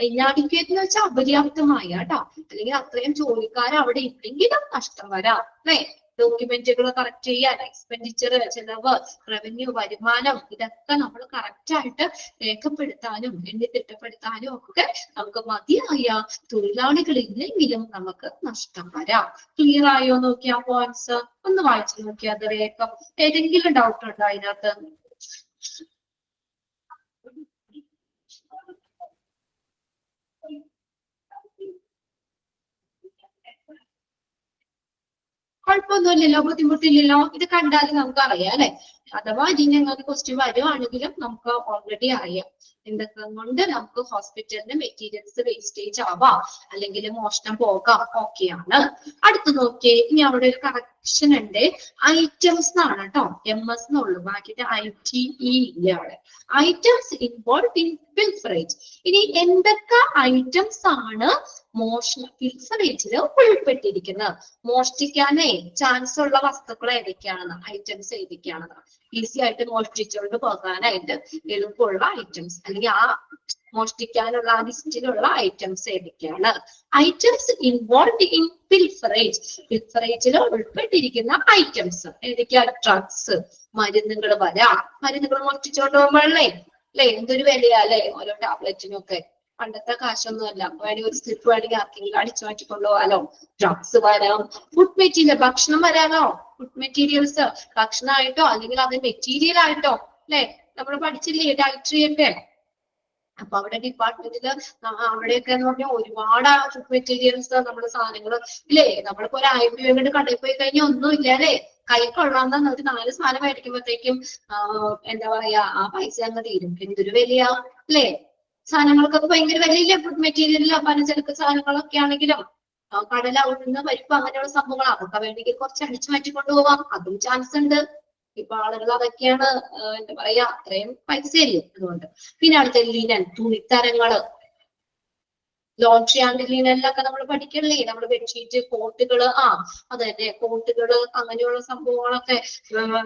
inadequate എന്ന് വെച്ചാൽ അപര്യാപ്തമായ കേട്ടോ, അല്ലെങ്കിൽ അത്രയും ജോലിക്കാർ അവിടെ ഇല്ലെങ്കിലും നഷ്ടം വരാം അല്ലെ. ഡോക്യുമെന്റുകൾ കറക്റ്റ് ചെയ്യാൻ, എക്സ്പെൻഡിച്ചർ ചെലവ് റവന്യൂ വരുമാനം ഇതൊക്കെ നമ്മൾ കറക്റ്റ് ആയിട്ട് രേഖപ്പെടുത്താനും എണ്ണി തിട്ടപ്പെടുത്താനും ഒക്കെ നമുക്ക് മതിയായ തൊഴിലാളികൾ ഇല്ലെങ്കിലും നമുക്ക് നഷ്ടം വരാം. ക്ലിയർ ആയോ നോക്കിയാ പോയിന്റ്സ് ഒന്ന് വായിച്ചു നോക്കിയാ അത് വേഗം. ഏതെങ്കിലും ഡൗട്ട് ഉണ്ടോ അതിനകത്ത്? കുഴപ്പമൊന്നുമില്ലല്ലോ, ബുദ്ധിമുട്ടില്ലല്ലോ, ഇത് കണ്ടാലും നമുക്ക് അറിയാം അല്ലെ. അഥവാ ഇനി ഞങ്ങൾക്ക് ക്വസ്റ്റ്യൻ വരുവാണെങ്കിലും നമുക്ക് ഓൾറെഡി അറിയാം എന്തൊക്കെ കൊണ്ട് നമുക്ക് ഹോസ്പിറ്റലിന് മെറ്റീരിയൽസ് വേസ്റ്റേജ് ആവാം അല്ലെങ്കിൽ മോഷണം പോകാം, ഓക്കെയാണ്. അടുത്ത് നോക്കിയേ, ഇനി അവിടെ ഒരു കറക്ഷൻ ഉണ്ട്, ഐറ്റംസ് എന്നാണ് കേട്ടോ, MS എന്നുള്ളൂ, ബാക്കിയിട്ട് ITE ഇല്ല അവിടെ. Items involve in പിൽഫറേജ്. ഇനി എന്തൊക്കെ ഐറ്റംസ് ആണ് പിൽഫറേജില് ഉൾപ്പെട്ടിരിക്കുന്നത്, മോഷ്ടിക്കാനേ ചാൻസ് ഉള്ള വസ്തുക്കൾ ഏതൊക്കെയാണെന്ന്, ഐറ്റംസ് ഏതൊക്കെയാണെന്ന്, ഈസി ആയിട്ട് മോഷ്ടിച്ചുകൊണ്ട് പോകാനായിട്ട് എളുപ്പമുള്ള ഐറ്റംസ് അല്ലെങ്കിൽ ആ മോഷ്ടിക്കാനുള്ള ആ ലിസ്റ്റിലുള്ള ഐറ്റംസ് ഏതൊക്കെയാണ്. ഐറ്റംസ് ഇൻവോൾവ് ഇൻ പിൽഫറേജ്, പിൽഫറേജിൽ ഉൾപ്പെട്ടിരിക്കുന്ന ഐറ്റംസ് ഏതൊക്കെയാണ്? ഡ്രഗ്സ്, മരുന്നുകൾ വരാം, മരുന്നുകൾ മോഷ്ടിച്ചുകൊണ്ട് പോകുമ്പോഴല്ലേ അല്ലെ, എന്തൊരു വിലയാ അല്ലെ ഓരോ ടാബ്ലറ്റിനൊക്കെ. പണ്ടത്തെ കാശൊന്നുമല്ല. വേണമെങ്കിൽ ഒരു സ്ലിപ്പ് വേണമെങ്കിൽ ആർക്കെങ്കിലും അടിച്ചു മാറ്റി കൊണ്ടുപോകാലോ. ഡ്രഗ്സ് വരാം, ഫുഡ് മെറ്റീരിയൽ, ഭക്ഷണം വരാലോ, ഫുഡ് മെറ്റീരിയൽസ് ഭക്ഷണമായിട്ടോ അല്ലെങ്കിൽ അത് മെറ്റീരിയൽ ആയിട്ടോ, അല്ലെ? നമ്മൾ പഠിച്ചില്ലേ ഡയറ്ററി ഒക്കെ. അപ്പൊ അവിടെ ഡിപ്പാർട്ട്മെന്റില് അവിടെയൊക്കെ എന്ന് പറഞ്ഞാൽ ഒരുപാട് ഫുഡ് മെറ്റീരിയൽസ് നമ്മുടെ സാധനങ്ങൾ ഇല്ലേ? നമ്മളിപ്പോ ഒരു 1000 രൂപ കൊണ്ട് കടയിൽ പോയി കഴിഞ്ഞാൽ ഒന്നും ഇല്ല അല്ലെ? കൈ കൊള്ളാന്ന് ഒരു 4 സാധനം മേടിക്കുമ്പോഴത്തേക്കും എന്താ പറയാ, ആ പൈസ അങ്ങ് തീരും. എന്തൊരു വിലയാ അല്ലേ? സാധനങ്ങൾക്കൊക്കെ ഭയങ്കര വിലയില്ലേ? ഫുഡ് മെറ്റീരിയലിലോ പലചരക്ക് സാധനങ്ങളൊക്കെ ആണെങ്കിലും കടല, ഉഴുന്ന്, പരിപ്പ് അങ്ങനെയുള്ള സംഭവങ്ങൾ അതൊക്കെ വേണമെങ്കിൽ കുറച്ച് അടിച്ചു മാറ്റി കൊണ്ടുപോവാം, അതും ചാൻസ് ഉണ്ട്. ഇപ്പൊ ആളുകൾ അതൊക്കെയാണ് എന്താ പറയാ, അത്രയും പൈസയില്ലേ അതുകൊണ്ട്. പിന്നെ അടുത്ത ലിനൻ, തുണിത്തരങ്ങള്, ലോണ്ടറി ആൻഡ് ലിനനിലൊക്കെ നമ്മൾ പഠിക്കണില്ലേ? നമ്മൾ ബെഡ്ഷീറ്റ്, കോട്ടുകള്, അത് തന്നെ കോട്ടുകള്, അങ്ങനെയുള്ള സംഭവങ്ങളൊക്കെ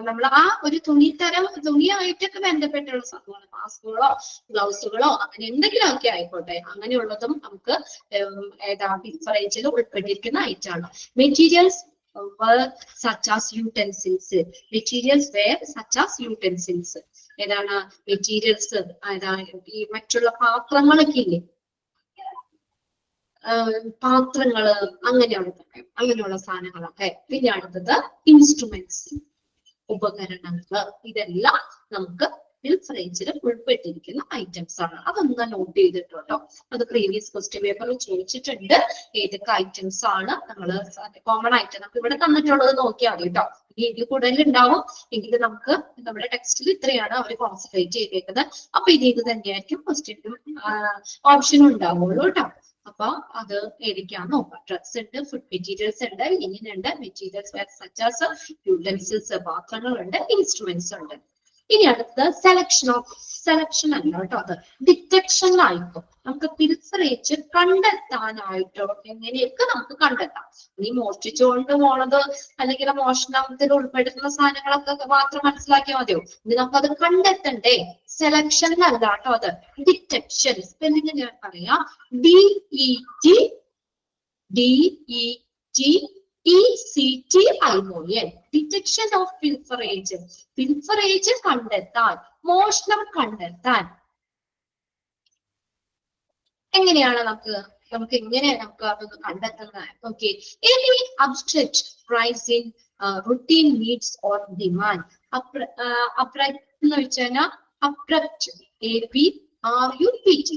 നമ്മൾ ആ ഒരു തുണിയായിട്ടൊക്കെ ബന്ധപ്പെട്ടുള്ള സംഭവങ്ങൾ, മാസ്കുകളോ ഗ്ലൗസുകളോ അങ്ങനെ എന്തെങ്കിലും ഒക്കെ ആയിക്കോട്ടെ, അങ്ങനെയുള്ളതും നമുക്ക് ഏതാ ഡിഫറൻസിൽ ഉൾപ്പെട്ടിരിക്കുന്ന ഐറ്റാണ്. Materials were such as utensils. Materials were such as utensils. ഏതാണ് മെറ്റീരിയൽസ്? ഈ മറ്റുള്ള പാത്രങ്ങളൊക്കെ ഇല്ലേ, പാത്രങ്ങള്, അങ്ങനെയുള്ള സാധനങ്ങളൊക്കെ. പിന്നെ അടുത്തത് ഇൻസ്ട്രുമെന്റ്സ്, ഉപകരണങ്ങള്. ഇതെല്ലാം നമുക്ക് റേഞ്ചിൽ ഉൾപ്പെട്ടിരിക്കുന്ന ഐറ്റംസ് ആണ്. അതൊന്ന് നോട്ട് ചെയ്തിട്ടുണ്ടോ? അത് പ്രീവിയസ് ക്വസ്റ്റ്യൻ പേപ്പറിൽ ചോദിച്ചിട്ടുണ്ട്. ഏതൊക്കെ ഐറ്റംസ് ആണ് നമ്മൾ കോമൺ ആയിട്ട് നമുക്ക് ഇവിടെ തന്നിട്ടുള്ളത് നോക്കിയാൽ മതി കേട്ടോ. ഇനി ഇതിൽ കൂടുതൽ ഉണ്ടാവും എങ്കിൽ നമുക്ക് നമ്മുടെ ടെക്സ്റ്റിൽ ഇത്രയാണ് അവർ കോൺസെൻട്രേറ്റ് ചെയ്തേക്കുന്നത്. അപ്പൊ ഇത് തന്നെയായിരിക്കും ക്വസ്റ്റ്യനും ഓപ്ഷനും ഉണ്ടാവുള്ളൂ കേട്ടോ. അപ്പൊ അത് ഏതൊക്കെയാന്ന് നോക്കാം. ഡ്രഗ്സ് ഉണ്ട്, ഫുഡ് മെറ്റീരിയൽസ് ഉണ്ട്, ലിനൻ ഉണ്ട്, മെറ്റീരിയൽസ് യൂട്ടൻസിൽസ് പാത്രങ്ങളുണ്ട്, ഇൻസ്ട്രുമെന്റ്സ് ഉണ്ട്. ഇനി അടുത്തത് സെലക്ഷൻ അല്ല കേട്ടോ, അത് ഡിറ്റക്ഷനിലായിരിക്കും. നമുക്ക് തിരിച്ചറിയിച്ച് കണ്ടെത്താനായിട്ടോ എങ്ങനെയൊക്കെ നമുക്ക് കണ്ടെത്താം. നീ മോഷ്ടിച്ചുകൊണ്ട് പോണത് അല്ലെങ്കിൽ മോഷണത്തിൽ ഉൾപ്പെടുത്തുന്ന സാധനങ്ങളൊക്കെ മാത്രം മനസ്സിലാക്കിയാൽ മതിയോ? ഇനി നമുക്കത് കണ്ടെത്തണ്ടേ? സെലക്ഷനിലല്ല കേട്ടോ അത്, ഡിറ്റക്ഷൻ. സ്പെല്ലിംഗ് ഞാൻ പറയാം, DETECTION. Detection of pilferage. Pilferage കണ്ടെത്താൻ, മോഷണം കണ്ടെത്താൻ. എങ്ങനെയാണ് നമുക്ക് എങ്ങനെയാണ് നമുക്ക് അതൊന്ന് കണ്ടെത്തുന്നത്? Okay, any abstract price in routine needs or demand. അപ്രക്ട് എന്ന് വെച്ചാൽ അപ്രക്ട്, APRUPT,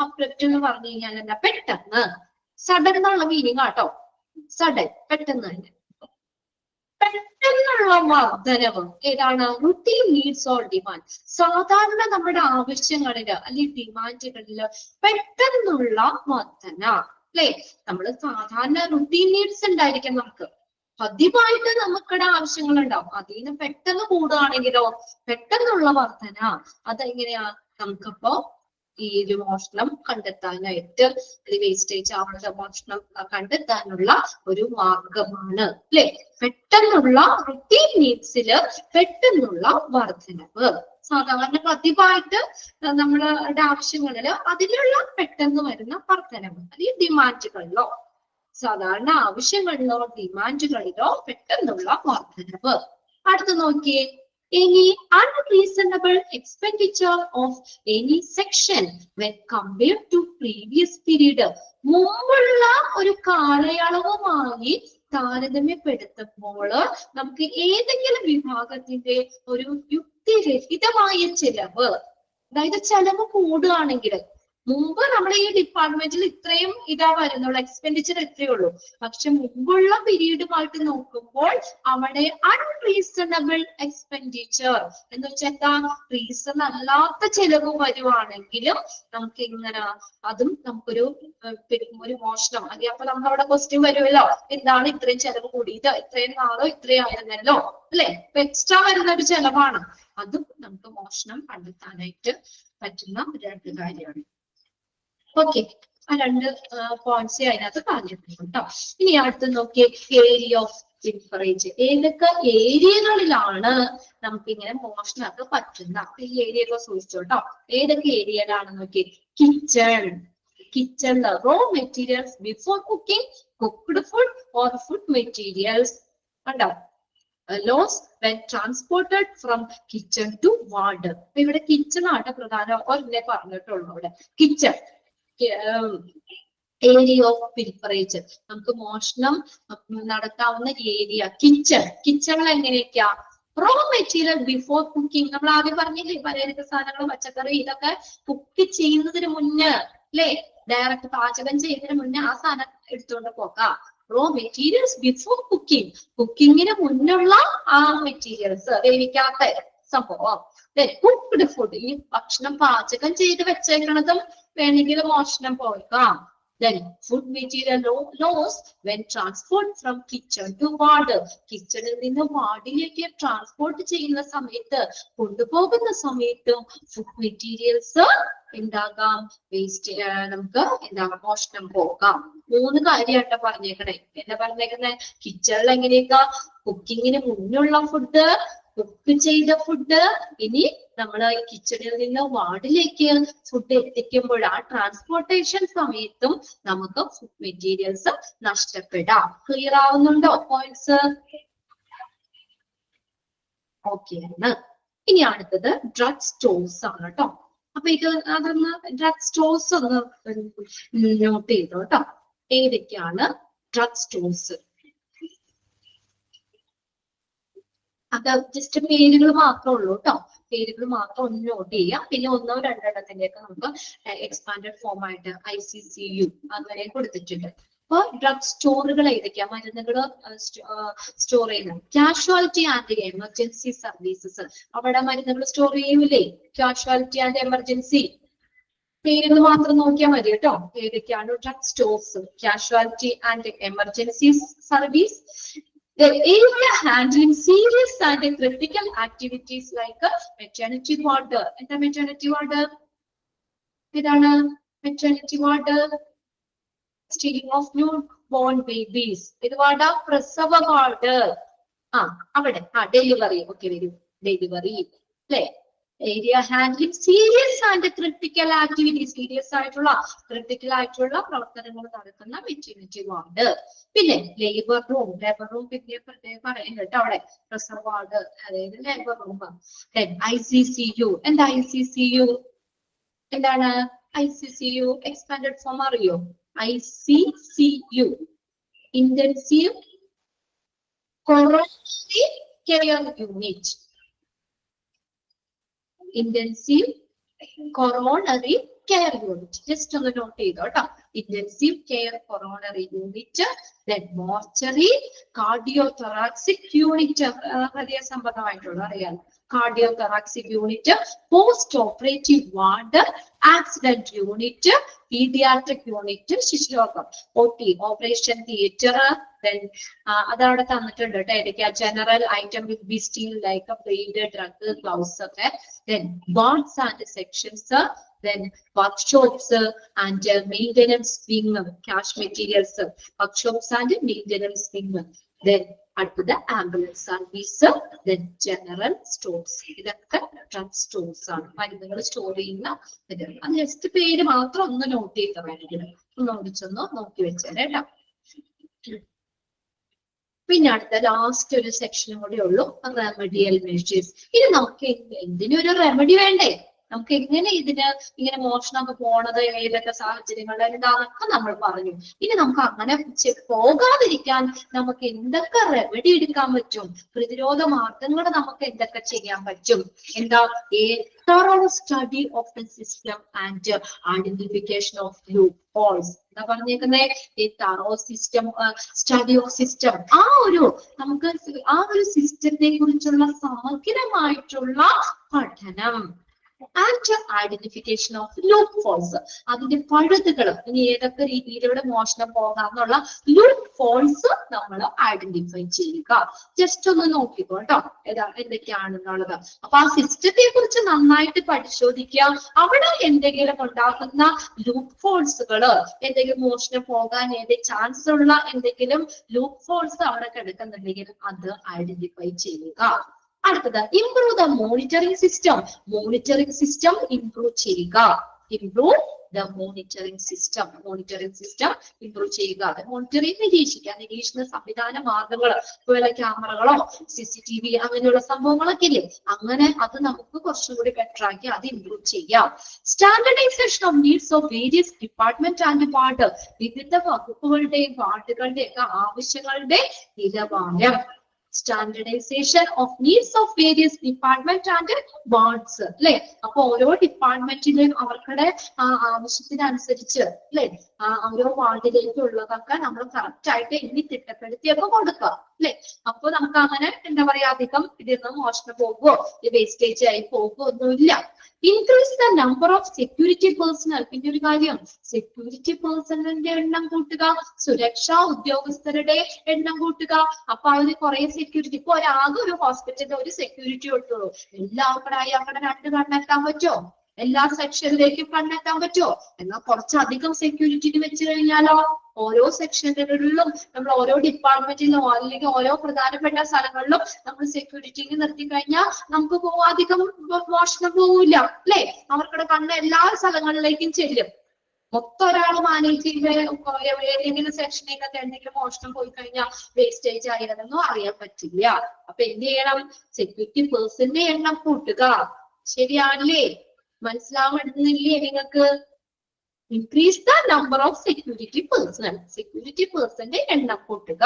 അപ്രക്ട് എന്ന് പറഞ്ഞു കഴിഞ്ഞാൽ എന്താ? പെട്ടെന്ന്, സഡൻ എന്നുള്ള മീനിങ് ആട്ടോ. സഡൻ, പെട്ടെന്ന് തന്നെ, പെട്ടെന്നുള്ള വർധനവ്. ഏതാണ്? Routine needs or demand. സാധാരണ നമ്മുടെ ആവശ്യങ്ങളില് അല്ലെങ്കിൽ ഡിമാൻഡുകളില് പെട്ടെന്നുള്ള വർധന അല്ലെ? നമ്മൾ സാധാരണ റുട്ടീൻ നീഡ്സ് ഉണ്ടായിരിക്കും, നമുക്ക് പതിവായിട്ട് നമുക്കിടെ ആവശ്യങ്ങൾ ഉണ്ടാവും. അതിന് പെട്ടെന്ന് കൂടുകയാണെങ്കിലോ പെട്ടെന്നുള്ള വർധന. അതെങ്ങനെയാ? നമുക്കിപ്പോ ഈ ഒരു മോഷണം കണ്ടെത്താനായിട്ട്, വേസ്റ്റേജ് ആവുന്ന മോഷണം കണ്ടെത്താനുള്ള ഒരു മാർഗമാണ് അല്ലെ? പെട്ടെന്നുള്ള റുട്ടീൻ നീഡ്സില് പെട്ടെന്നുള്ള വർധനവ്. സാധാരണ പതിവായിട്ട് നമ്മളുടെ ആവശ്യങ്ങളില് അതിലുള്ള പെട്ടെന്ന് വരുന്ന വർധനവ്, അല്ലെങ്കിൽ ഡിമാൻഡുകളിലോ, സാധാരണ ആവശ്യങ്ങളിലോ ഡിമാൻഡുകളിലോ പെട്ടെന്നുള്ള വർധനവ്. അടുത്ത് നോക്കിയേ, any unreasonable expenditure of any section when compared to previous period. മുമ്പുള്ള ഒരു കാലയളവുമായി താരതമ്യപ്പെടുത്തുമ്പോൾ നമുക്ക് ഏതെങ്കിലും വിഭാഗത്തിന്റെ ഒരു യുക്തിരഹിതമായ ചെലവ്, അതായത് ചെലവ് കൂടുകയാണെങ്കിൽ, മുമ്പ് നമ്മുടെ ഈ ഡിപ്പാർട്ട്മെന്റിൽ ഇത്രയും ഇതാ വരുന്നുള്ളൂ, എക്സ്പെൻഡിച്ചർ ഇത്രയേ ഉള്ളൂ. പക്ഷെ മുമ്പുള്ള പീരീഡുമായിട്ട് നോക്കുമ്പോൾ അവിടെ അൺറീസണബിൾ എക്സ്പെൻഡിച്ചർ എന്ന് വെച്ചാൽ എന്താ? റീസൺ അല്ലാത്ത ചെലവ് വരുവാണെങ്കിലും നമുക്ക് ഇങ്ങനെ അതും നമുക്കൊരു മോഷണം അല്ലെങ്കിൽ അപ്പൊ നമുക്ക് അവിടെ ക്വസ്റ്റ്യൻ വരുമല്ലോ, എന്താണ് ഇത്രയും ചെലവ് കൂടിയത്? ഇത്രയും നാളോ ഇത്രയായിരുന്നല്ലോ അല്ലെ? ഇപ്പൊ എക്സ്ട്രാ വരുന്ന ഒരു ചെലവാണ്. അതും നമുക്ക് മോഷണം കണ്ടെത്താനായിട്ട് പറ്റുന്ന രണ്ട് കാര്യമാണ്. ഓക്കെ, ആ രണ്ട് പോയിന്റ്സ് അതിനകത്ത് പറഞ്ഞിട്ടുണ്ട് കേട്ടോ. ഇനി അടുത്ത് നോക്കിയേ, ഏരിയ ഓഫ് പിൽഫറേജ്. ഏതൊക്കെ ഏരിയകളിലാണ് നമുക്ക് ഇങ്ങനെ മോഷണമൊക്കെ പറ്റുന്ന? ഈ ഏരിയ ഒക്കെ സൂക്ഷിച്ചോട്ടോ. ഏതൊക്കെ ഏരിയയിലാണ് നോക്കിയേ? Kitchen, raw materials before cooking, cooked food or food materials. കണ്ടോ? Loss when transported from kitchen to ward. അപ്പൊ ഇവിടെ കിച്ചൺ ആണ് പ്രധാന ഒന്നെ പറഞ്ഞിട്ടുള്ളൂ. ഇവിടെ കിച്ചൺ ഏരിയ ഓഫ് പിൽപ്പറേജ്, നമുക്ക് മോഷണം നടത്താവുന്ന ഏരിയ കിച്ചൺ. കിച്ചണിൽ എങ്ങനെയൊക്കെയാ? Raw material before cooking. നമ്മൾ ആദ്യം പറഞ്ഞില്ലേ പലചരക്ക് സാധനങ്ങൾ പച്ചക്കറി ഇതൊക്കെ കുക്ക് ചെയ്യുന്നതിന് മുന്നേ അല്ലെ, ഡയറക്റ്റ് പാചകം ചെയ്യുന്നതിന് മുന്നേ ആ സാധനം എടുത്തുകൊണ്ട് പോകാം. റോ മെറ്റീരിയൽസ് ബിഫോർ കുക്കിംഗ്, കുക്കിങ്ങിന് മുന്നുള്ള ആ മെറ്റീരിയൽസ്, വേവിക്കാത്ത സംഭവം. കുക്ക്ഡ് ഫുഡ്, ഈ ഭക്ഷണം പാചകം ചെയ്ത് വെച്ചേക്കണതും വേണമെങ്കിൽ മോഷണം പോകാം. Then food material loss when transport from kitchen to ward. കിച്ചണിൽ നിന്ന് വാർഡിലേക്ക് ട്രാൻസ്പോർട്ട് ചെയ്യുന്ന സമയത്ത്, കൊണ്ടുപോകുന്ന സമയത്തും ഫുഡ് മെറ്റീരിയൽസ് ഉണ്ടാകാം, വേസ്റ്റ് നമുക്ക് എന്താകാം, മോഷണം പോകാം. 3 കാര്യമായിട്ട് പറഞ്ഞേക്കണേ. എന്താ പറഞ്ഞേക്കുന്നത്? കിച്ചണിൽ എങ്ങനെയൊക്കെ കുക്കിങ്ങിന് മുന്നുള്ള ഫുഡ്, കുക്ക് ചെയ്ത ഫുഡ്, ഇനി നമ്മള് കിച്ചണിൽ നിന്ന് വാർഡിലേക്ക് ഫുഡ് എത്തിക്കുമ്പോൾ ആ ട്രാൻസ്പോർട്ടേഷൻ സമയത്തും നമുക്ക് ഫുഡ് മെറ്റീരിയൽസ് നഷ്ടപ്പെടാം. ക്ലിയർ ആവുന്നുണ്ടോ പോയിന്റ്സ്? ഓക്കെ ആണ്. ഇനി അടുത്തത് ഡ്രഗ് സ്റ്റോഴ്സ് ആണ് കേട്ടോ. അപ്പൊ ഇത് അതൊന്ന് ഡ്രഗ് സ്റ്റോഴ്സ് ഒന്ന് നോട്ട് ചെയ്തോ കേട്ടോ. ഏതൊക്കെയാണ് ഡ്രഗ് സ്റ്റോഴ്സ്? അത് ജസ്റ്റ് പേരുകൾ മാത്രമേ ഉള്ളൂ കേട്ടോ. പേരുകൾ മാത്രം ഒന്ന് നോട്ട് ചെയ്യാം. പിന്നെ 1 2 എണ്ണത്തിന്റെയൊക്കെ നമുക്ക് എക്സ്പാൻഡഡ് ഫോം ആയിട്ട് ICCU അങ്ങനെ കൊടുത്തിട്ടുണ്ട്. അപ്പൊ ഡ്രഗ് സ്റ്റോറുകൾ ഏതൊക്കെയാ? മരുന്നുകൾ സ്റ്റോർ ചെയ്യുന്നത്. കാഷ്വാലിറ്റി ആൻഡ് എമർജൻസി സർവീസസ്, അവിടെ മരുന്നുകൾ സ്റ്റോർ ചെയ്യൂലേ? കാഷ്വാലിറ്റി ആൻഡ് എമർജൻസി, പേരുകൾ മാത്രം നോക്കിയാൽ മതി കേട്ടോ. ഏതൊക്കെയാണ് drug stores? Casualty and emergency service. The area handling serious and critical activities like maternity ward. എന്താ maternity ward? ഇതാണ് maternity ward. Stealing of newborn babies. ഇത് വാർഡ് പ്രസവ വാർഡ്. അവിടെ ഡെലിവറി. ഓക്കെ, വരും ഡെലിവറി അല്ലേ? Area handling serious and critical activity, serious ആയിട്ടുള്ള ക്രിട്ടിക്കൽ ആയിട്ടുള്ള പ്രവർത്തനങ്ങൾ നടക്കുന്ന മെറ്റർനിറ്റി വാർഡ്. പിന്നെ ലേബർ റൂം പിന്നെ പറയുന്നത് കേട്ടോ, അവിടെ പ്രസവ വാർഡ്, അതായത് ലേബർ റൂം. ICCU. എന്താ ICCU? എന്താണ് ICCU? എക്സ്പാൻഡഡ് ഫോം അറിയോ? ICCU intensive coronary care unit. Intensive coronary care unit. Just ഒന്ന് നോട്ട് ചെയ്തോ കേട്ടോ. Intensive care coronary unit. Mortuary, cardio thoracic unit, ഹൃദയ സംബന്ധമായിട്ടുള്ള അറിയാം. Cardio thoracic unit, post operative ward, accident unit, paediatric unit, ശിശുരോഗം, OT ഓപ്പറേഷൻ തിയേറ്റർ. അതവിടെ തന്നിട്ടുണ്ട് കേട്ടോ. ഏതൊക്കെയാ? General item with be steal like blade, drug, gloves ഒക്കെ. Wards and sections. Workshops and maintenance wing, cash materials, workshops and maintenance wing. അടുത്തത് ആംബുലൻസ് സർവീസ്. General stores. ഇതൊക്കെ ഡ്രഗ് സ്റ്റോർസ് ആണ്, മരുന്നുകൾ സ്റ്റോർ ചെയ്യുന്ന ഇത്. അത് ജസ്റ്റ് പേര് മാത്രം ഒന്ന് നോട്ട് ചെയ്ത് വേണമെങ്കിൽ ഒന്നോടിച്ചൊന്ന് നോക്കി വെച്ചേരെ കേട്ടോ. പിന്നെ അടുത്ത ലാസ്റ്റ് ഒരു സെക്ഷനും കൂടെ ഉള്ളൂ, റെമഡിയൽ മെഷേഴ്സ്. ഇത് നമുക്ക് എന്തിനൊരു റെമഡി വേണ്ടേ? നമുക്ക് എങ്ങനെ ഇതിന് ഇങ്ങനെ മോഷണമൊക്കെ പോണത് ഏതൊക്കെ സാഹചര്യങ്ങളിൽ എന്താന്നൊക്കെ നമ്മൾ പറഞ്ഞു. ഇനി നമുക്ക് അങ്ങനെ പോകാതിരിക്കാൻ നമുക്ക് എന്തൊക്കെ റെമഡി എടുക്കാൻ പറ്റും? പ്രതിരോധ മാർഗങ്ങൾ നമുക്ക് എന്തൊക്കെ ചെയ്യാൻ പറ്റും? എന്താ? thorough study of the system and identification of loopholes. എന്താ പറഞ്ഞേക്കുന്നത്? ഈ thorough system study of system, നമുക്ക് ആ ഒരു സിസ്റ്റത്തെ കുറിച്ചുള്ള സമഗ്രമായിട്ടുള്ള പഠനം. And identification of loopholes, അതിന്റെ പഴുതുകൾ, ഇനി ഏതൊക്കെ രീതിയിലൂടെ മോഷണം പോകാമെന്നുള്ള ലൂപ്പ് ഫോൾസ് നമ്മൾ ഐഡന്റിഫൈ ചെയ്യുക. ജസ്റ്റ് ഒന്ന് നോക്കിക്കോ കേട്ടോ എന്തൊക്കെയാണെന്നുള്ളത്. അപ്പൊ ആ സിസ്റ്റത്തെ കുറിച്ച് നന്നായിട്ട് പരിശോധിക്കുക. അവിടെ എന്തെങ്കിലും ഉണ്ടാകുന്ന ലൂപ്പ് ഫോൾസുകള്, എന്തെങ്കിലും മോഷണം പോകാൻ ചാൻസ് ഉള്ള എന്തെങ്കിലും ലൂപ്പ് ഫോൾസ് അവിടെ കിടക്കുന്നുണ്ടെങ്കിൽ അത് ഐഡന്റിഫൈ ചെയ്യുക. അടുത്തത് improve the monitoring system. Monitoring system improve ചെയ്യുക. Improve the monitoring system. Monitoring system improve ചെയ്യുക. മോണിറ്ററിംഗ് നിരീക്ഷിക്കുന്ന സംവിധാന മാർഗങ്ങൾ, അതുപോലെ ക്യാമറകളോ CCTV അങ്ങനെയുള്ള സംഭവങ്ങളൊക്കെ ഇല്ലേ, അങ്ങനെ അത് നമുക്ക് കുറച്ചുകൂടി ബെറ്റർ ആക്കി അത് ഇംപ്രൂവ് ചെയ്യാം. Standardisation of needs of various department and ward. വിവിധ വകുപ്പുകളുടെയും വാർഡുകളുടെയും ഒക്കെ ആവശ്യങ്ങളുടെ നിലവാരം. Standardisation of needs of various department and wards അല്ലെ. അപ്പൊ ഓരോ ഡിപ്പാർട്ട്മെന്റിലും അവരുടെ ആവശ്യത്തിനനുസരിച്ച് അല്ലെ ഓരോ വാർഡിലേക്കുള്ളതൊക്കെ നമ്മൾ കറക്റ്റ് ആയിട്ട് എണ്ണി തിട്ടപ്പെടുത്തിയൊക്കെ കൊടുക്കുക അല്ലെ. അപ്പൊ നമുക്ക് അങ്ങനെ എന്താ പറയാ അധികം ഇതിന്ന് മോഷണം പോകുവോ വേസ്റ്റേജ് ആയി പോകുവോ ഒന്നുമില്ല. Increase the number of security personal. പിന്നെ ഒരു കാര്യം, സെക്യൂരിറ്റി പേഴ്സണലിന്റെ എണ്ണം കൂട്ടുക, സുരക്ഷാ ഉദ്യോഗസ്ഥരുടെ എണ്ണം കൂട്ടുക. അപ്പൊ അവര് കുറെ സെക്യൂരിറ്റി, ഇപ്പൊ ആകെ ഒരു ഹോസ്പിറ്റലിൽ ഒരു സെക്യൂരിറ്റി കൊടുത്തുള്ളൂ, എല്ലാവർക്കും അവിടെ 2 കണ്ണെത്താൻ പറ്റുമോ? എല്ലാ സെക്ഷനിലേക്കും കണ്ണെത്താൻ പറ്റുമോ? എന്നാൽ കുറച്ചധികം സെക്യൂരിറ്റി വെച്ച് കഴിഞ്ഞാലോ ഓരോ സെക്ഷനുകളിലും നമ്മൾ ഓരോ ഡിപ്പാർട്ട്മെന്റിലും അല്ലെങ്കിൽ ഓരോ പ്രധാനപ്പെട്ട സ്ഥലങ്ങളിലും നമ്മൾ സെക്യൂരിറ്റിക്ക് നിർത്തി കഴിഞ്ഞാൽ നമുക്ക് അധികം മോഷണം പോവില്ല അല്ലെ. അവർക്കുടെ കണ്ണ് എല്ലാ സ്ഥലങ്ങളിലേക്കും ചെല്ലും. മൊത്തം ഒരാൾ മാനേജ് ചെയ്ത് ഏതെങ്കിലും സെക്ഷനിലേക്ക് എന്തെങ്കിലും മോഷണം പോയി കഴിഞ്ഞാൽ വേസ്റ്റേജ് ആയതെന്നോ അറിയാൻ പറ്റില്ല. അപ്പൊ എന്ത് ചെയ്യണം? സെക്യൂരിറ്റി പേഴ്സന്റെ എണ്ണം കൂട്ടുക. ശരിയാണല്ലേ? മനസ്സിലാവുന്നില്ലേ നിങ്ങൾക്ക്? Increase the number of security personnel. Security പേഴ്സന്റെ എണ്ണം കൂട്ടുക.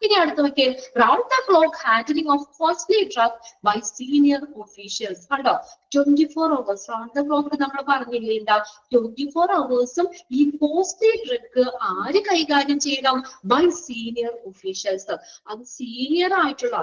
ഇനി അടുത്ത് നോക്കിയേ, round the clock handling of costly drug by senior officials. കണ്ടോ, 24 hours റൗണ്ട് ദ ക്ലോക്ക് നമ്മൾ പറഞ്ഞില്ലേ എന്താ, 24 hours ഈ കോസ്റ്റ്ലി ഡ്രഗ് ആര് കൈകാര്യം ചെയ്യണം? By senior officials. അത് സീനിയർ ആയിട്ടുള്ള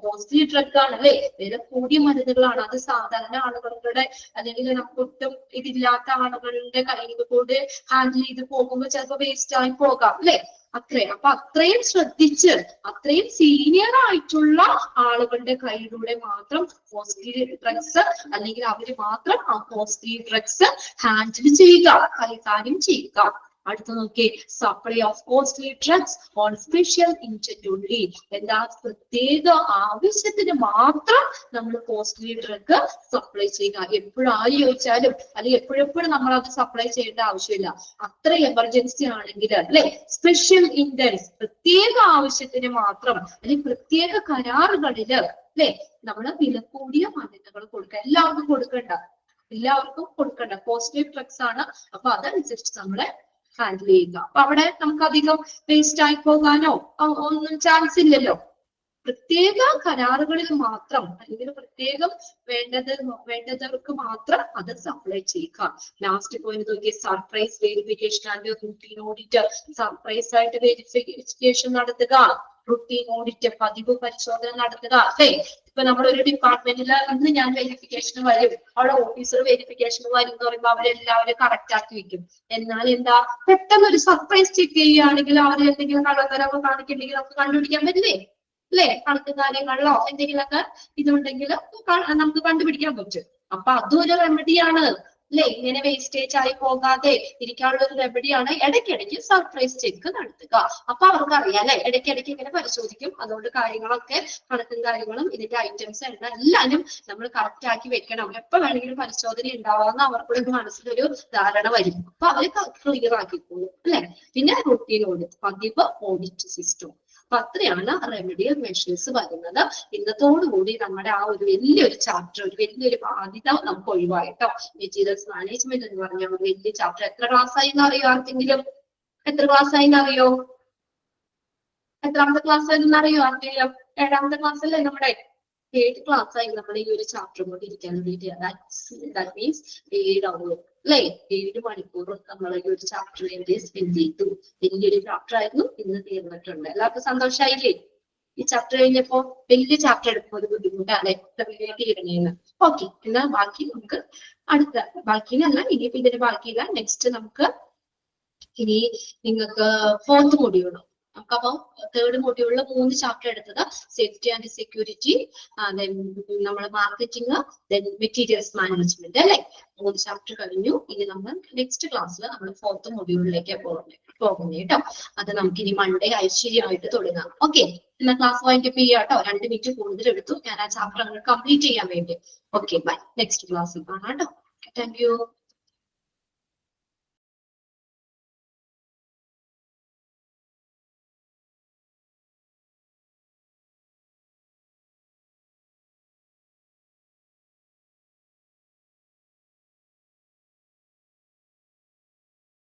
കോസ്റ്റ്ലി ഡ്രഗ് ആണ് അല്ലെ, വില കൂടിയ മരുന്നുകളാണ്. അത് സാധാരണ ആളുകളുടെ അല്ലെങ്കിൽ നമുക്ക് ഒട്ടും ഇതില്ലാത്ത ആളുകളുടെ കയ്യിൽ കൂടെ ഹാൻഡിൽ ചെയ്ത് പോകുമ്പോൾ ചിലപ്പോൾ വേസ്റ്റ് ആയി പോകാം അല്ലെ. അപ്പൊ അത്രയും ശ്രദ്ധിച്ച് അത്രയും സീനിയർ ആയിട്ടുള്ള ആളുകളുടെ കയ്യിലൂടെ മാത്രം കോസ്റ്റ്ലി ഡ്രഗ്സ് അല്ലെങ്കിൽ അവര് മാത്രം ആ കോസ്റ്റ്ലി ഡ്രഗ്സ് ഹാൻഡിൽ ചെയ്യുക, കൈകാര്യം ചെയ്യുക. അടുത്ത നോക്കിയേ, supply of costly drugs on special intent only. എന്താ, പ്രത്യേക ആവശ്യത്തിന് മാത്രം നമ്മൾ കോസ്റ്റ്ലി ഡ്രഗ് സപ്ലൈ ചെയ്യുക. എപ്പോഴായി ചോദിച്ചാലും അല്ലെങ്കിൽ എപ്പോഴെപ്പോഴും നമ്മൾ അത് സപ്ലൈ ചെയ്യേണ്ട ആവശ്യമില്ല. അത്ര എമർജൻസി ആണെങ്കിൽ അല്ലെ, സ്പെഷ്യൽ ഇന്റൻസ് പ്രത്യേക ആവശ്യത്തിന് മാത്രം അല്ലെങ്കിൽ പ്രത്യേക കരാറുകളില് അല്ലെ നമ്മള് വില കൂടിയ മരുന്നുകൾ കൊടുക്കുക. എല്ലാവർക്കും കൊടുക്കണ്ട കോസ്റ്റ്ലി ഡ്രഗ്സ് ആണ്. അപ്പൊ അതനുസരിച്ച് നമ്മളെ ഹാൻഡിൽ ചെയ്യുക. അപ്പൊ അവിടെ നമുക്ക് അധികം വേസ്റ്റ് ആയി പോകാനോ ഒന്നും ചാൻസ് ഇല്ലല്ലോ. പ്രത്യേക കരാറുകളിൽ മാത്രം അല്ലെങ്കിൽ പ്രത്യേകം വേണ്ടവർക്ക് മാത്രം അത് സപ്ലൈ ചെയ്യുക. Last point Nokia surprise verification and routine audit. Surprise ആയിട്ട് വെരിഫിക്കേഷൻ നടത്തുക, റുട്ടീൻ ഓഡിറ്റ് പതിവ് പരിശോധന നടത്തുക അല്ലേ. ഇപ്പൊ നമ്മളൊരു ഡിപ്പാർട്ട്മെന്റിൽ ഇന്ന് ഞാൻ വെരിഫിക്കേഷന് വരും, അവിടെ ഓഫീസർ വെരിഫിക്കേഷന് വരും എന്ന് പറയുമ്പോൾ അവരെല്ലാവരും കറക്റ്റ് ആക്കി വെക്കും. എന്നാൽ എന്താ, പെട്ടെന്ന് ഒരു സർപ്രൈസ് ചെക്ക് ചെയ്യുകയാണെങ്കിൽ അവർ എന്തെങ്കിലും കള്ളത്തരമോ കാണിക്കുന്നുണ്ടെങ്കിൽ നമുക്ക് കണ്ടുപിടിക്കാൻ പറ്റില്ലേ അല്ലെ. കണക്ക് കാര്യങ്ങളിലോ എന്തെങ്കിലുമൊക്കെ ഇതുണ്ടെങ്കിൽ നമുക്ക് കണ്ടുപിടിക്കാൻ പറ്റും. അപ്പൊ അതും ഒരു റെമഡിയാണ് അല്ലെ. ഇങ്ങനെ വേസ്റ്റേജ് ആയി പോകാതെ ഇരിക്കാനുള്ള ഒരു റെമഡിയാണ് ഇടയ്ക്കിടയ്ക്ക് സർപ്രൈസ് ചെക്ക് നടത്തുക. അപ്പൊ അവർക്ക് അറിയാം അല്ലെ, ഇടയ്ക്കിടയ്ക്ക് ഇങ്ങനെ പരിശോധിക്കും. അതുകൊണ്ട് കാര്യങ്ങളൊക്കെ കണക്കും കാര്യങ്ങളും ഇതിന്റെ ഐറ്റംസ് എല്ലാരും നമ്മൾ കറക്റ്റ് ആക്കി വെക്കണം. എപ്പോ വേണമെങ്കിലും പരിശോധന ഉണ്ടാവാന്ന് അവർക്കൊരു മനസ്സിലൊരു ധാരണ വരും. അപ്പൊ അവര് ക്ലിയർ ആക്കിക്കോളും അല്ലെ. പിന്നെ റുട്ടീൻ ഓഡിറ്റ്, പതിവ് ഓഡിറ്റ് സിസ്റ്റം. അപ്പൊ അത്രയാണ് റെമഡിയൽ മെഷേഴ്സ് വരുന്നത്. ഇന്നത്തോടുകൂടി നമ്മുടെ ആ ഒരു വലിയൊരു ചാപ്റ്റർ, ഒരു വലിയൊരു ബാധ്യത നമുക്ക് ഒഴിവായിട്ടോ. മെറ്റീരിയൽസ് മാനേജ്മെന്റ് എന്ന് പറഞ്ഞ വലിയ ചാപ്റ്റർ എത്ര ക്ലാസ് ആയി എന്നറിയോ? ആർക്കെങ്കിലും എത്ര ക്ലാസ് ആയി എന്നറിയോ? എത്രാമത്തെ ക്ലാസ് ആയിരുന്നറിയോ ആർക്കെങ്കിലും? 7ാമത്തെ ക്ലാസ് അല്ലേ നമ്മുടെ? 8 ക്ലാസ് ആയി നമ്മൾ ഈ ഒരു ചാപ്റ്റർ കൊണ്ട് ഇരിക്കാൻ വേണ്ടിയിട്ട്. ദാറ്റ് മീൻസ് 7 hours അല്ലെ, 7 മണിക്കൂർ നമ്മൾ ഈ ഒരു ചാപ്റ്റർ വേണ്ടി സ്പെൻഡ് ചെയ്തു. വലിയൊരു ചാപ്റ്റർ ആയിരുന്നു, ഇന്ന് തീർന്നിട്ടുണ്ട്. എല്ലാവർക്കും സന്തോഷമായില്ലേ? ഈ ചാപ്റ്റർ കഴിഞ്ഞപ്പോ വലിയ ചാപ്റ്റർ എടുക്കുമ്പോൾ ഒരു ബുദ്ധിമുട്ടാണ് തീരണേന്ന്. ഓക്കെ, എന്നാൽ ബാക്കി നമുക്ക് അടുത്ത ബാക്കിനല്ല, ഇനിയിപ്പോ ഇതിന്റെ ബാക്കിയില്ല. നെക്സ്റ്റ് നമുക്ക് ഇനി നിങ്ങൾക്ക് 4th മൊഡ്യൂളും നമുക്കപ്പോ 3rd മൊഡ്യൂളിൽ 3 ചാപ്റ്റർ എടുത്തത് സേഫ്റ്റി ആൻഡ് സെക്യൂരിറ്റി, നമ്മൾ മാർക്കറ്റിംഗ്, ദെൻ മെറ്റീരിയൽസ് മാനേജ്മെന്റ് അല്ലെ. 3 ചാപ്റ്റർ കഴിഞ്ഞു. ഇനി നമ്മൾ നെക്സ്റ്റ് ക്ലാസ്സിൽ നമ്മൾ 4th മൊഡ്യൂളിലേക്ക് പോകുന്നത് കേട്ടോ. അത് നമുക്ക് ഇനി മൺഡേ ഐശ്വര്യമായിട്ട് തുടങ്ങാം. ഓക്കെ, എന്നാൽ ക്ലാസ് വൈൻഡപ്പ് ചെയ്യാം കേട്ടോ. 2 മിനിറ്റ് കൂടുതൽ എടുത്തു ഞാൻ ആ ചാപ്റ്റർ കംപ്ലീറ്റ് ചെയ്യാൻ വേണ്ടി. Okay, by. നെക്സ്റ്റ് ക്ലാസ്സിൽ കാണാം കേട്ടോ. Thank you.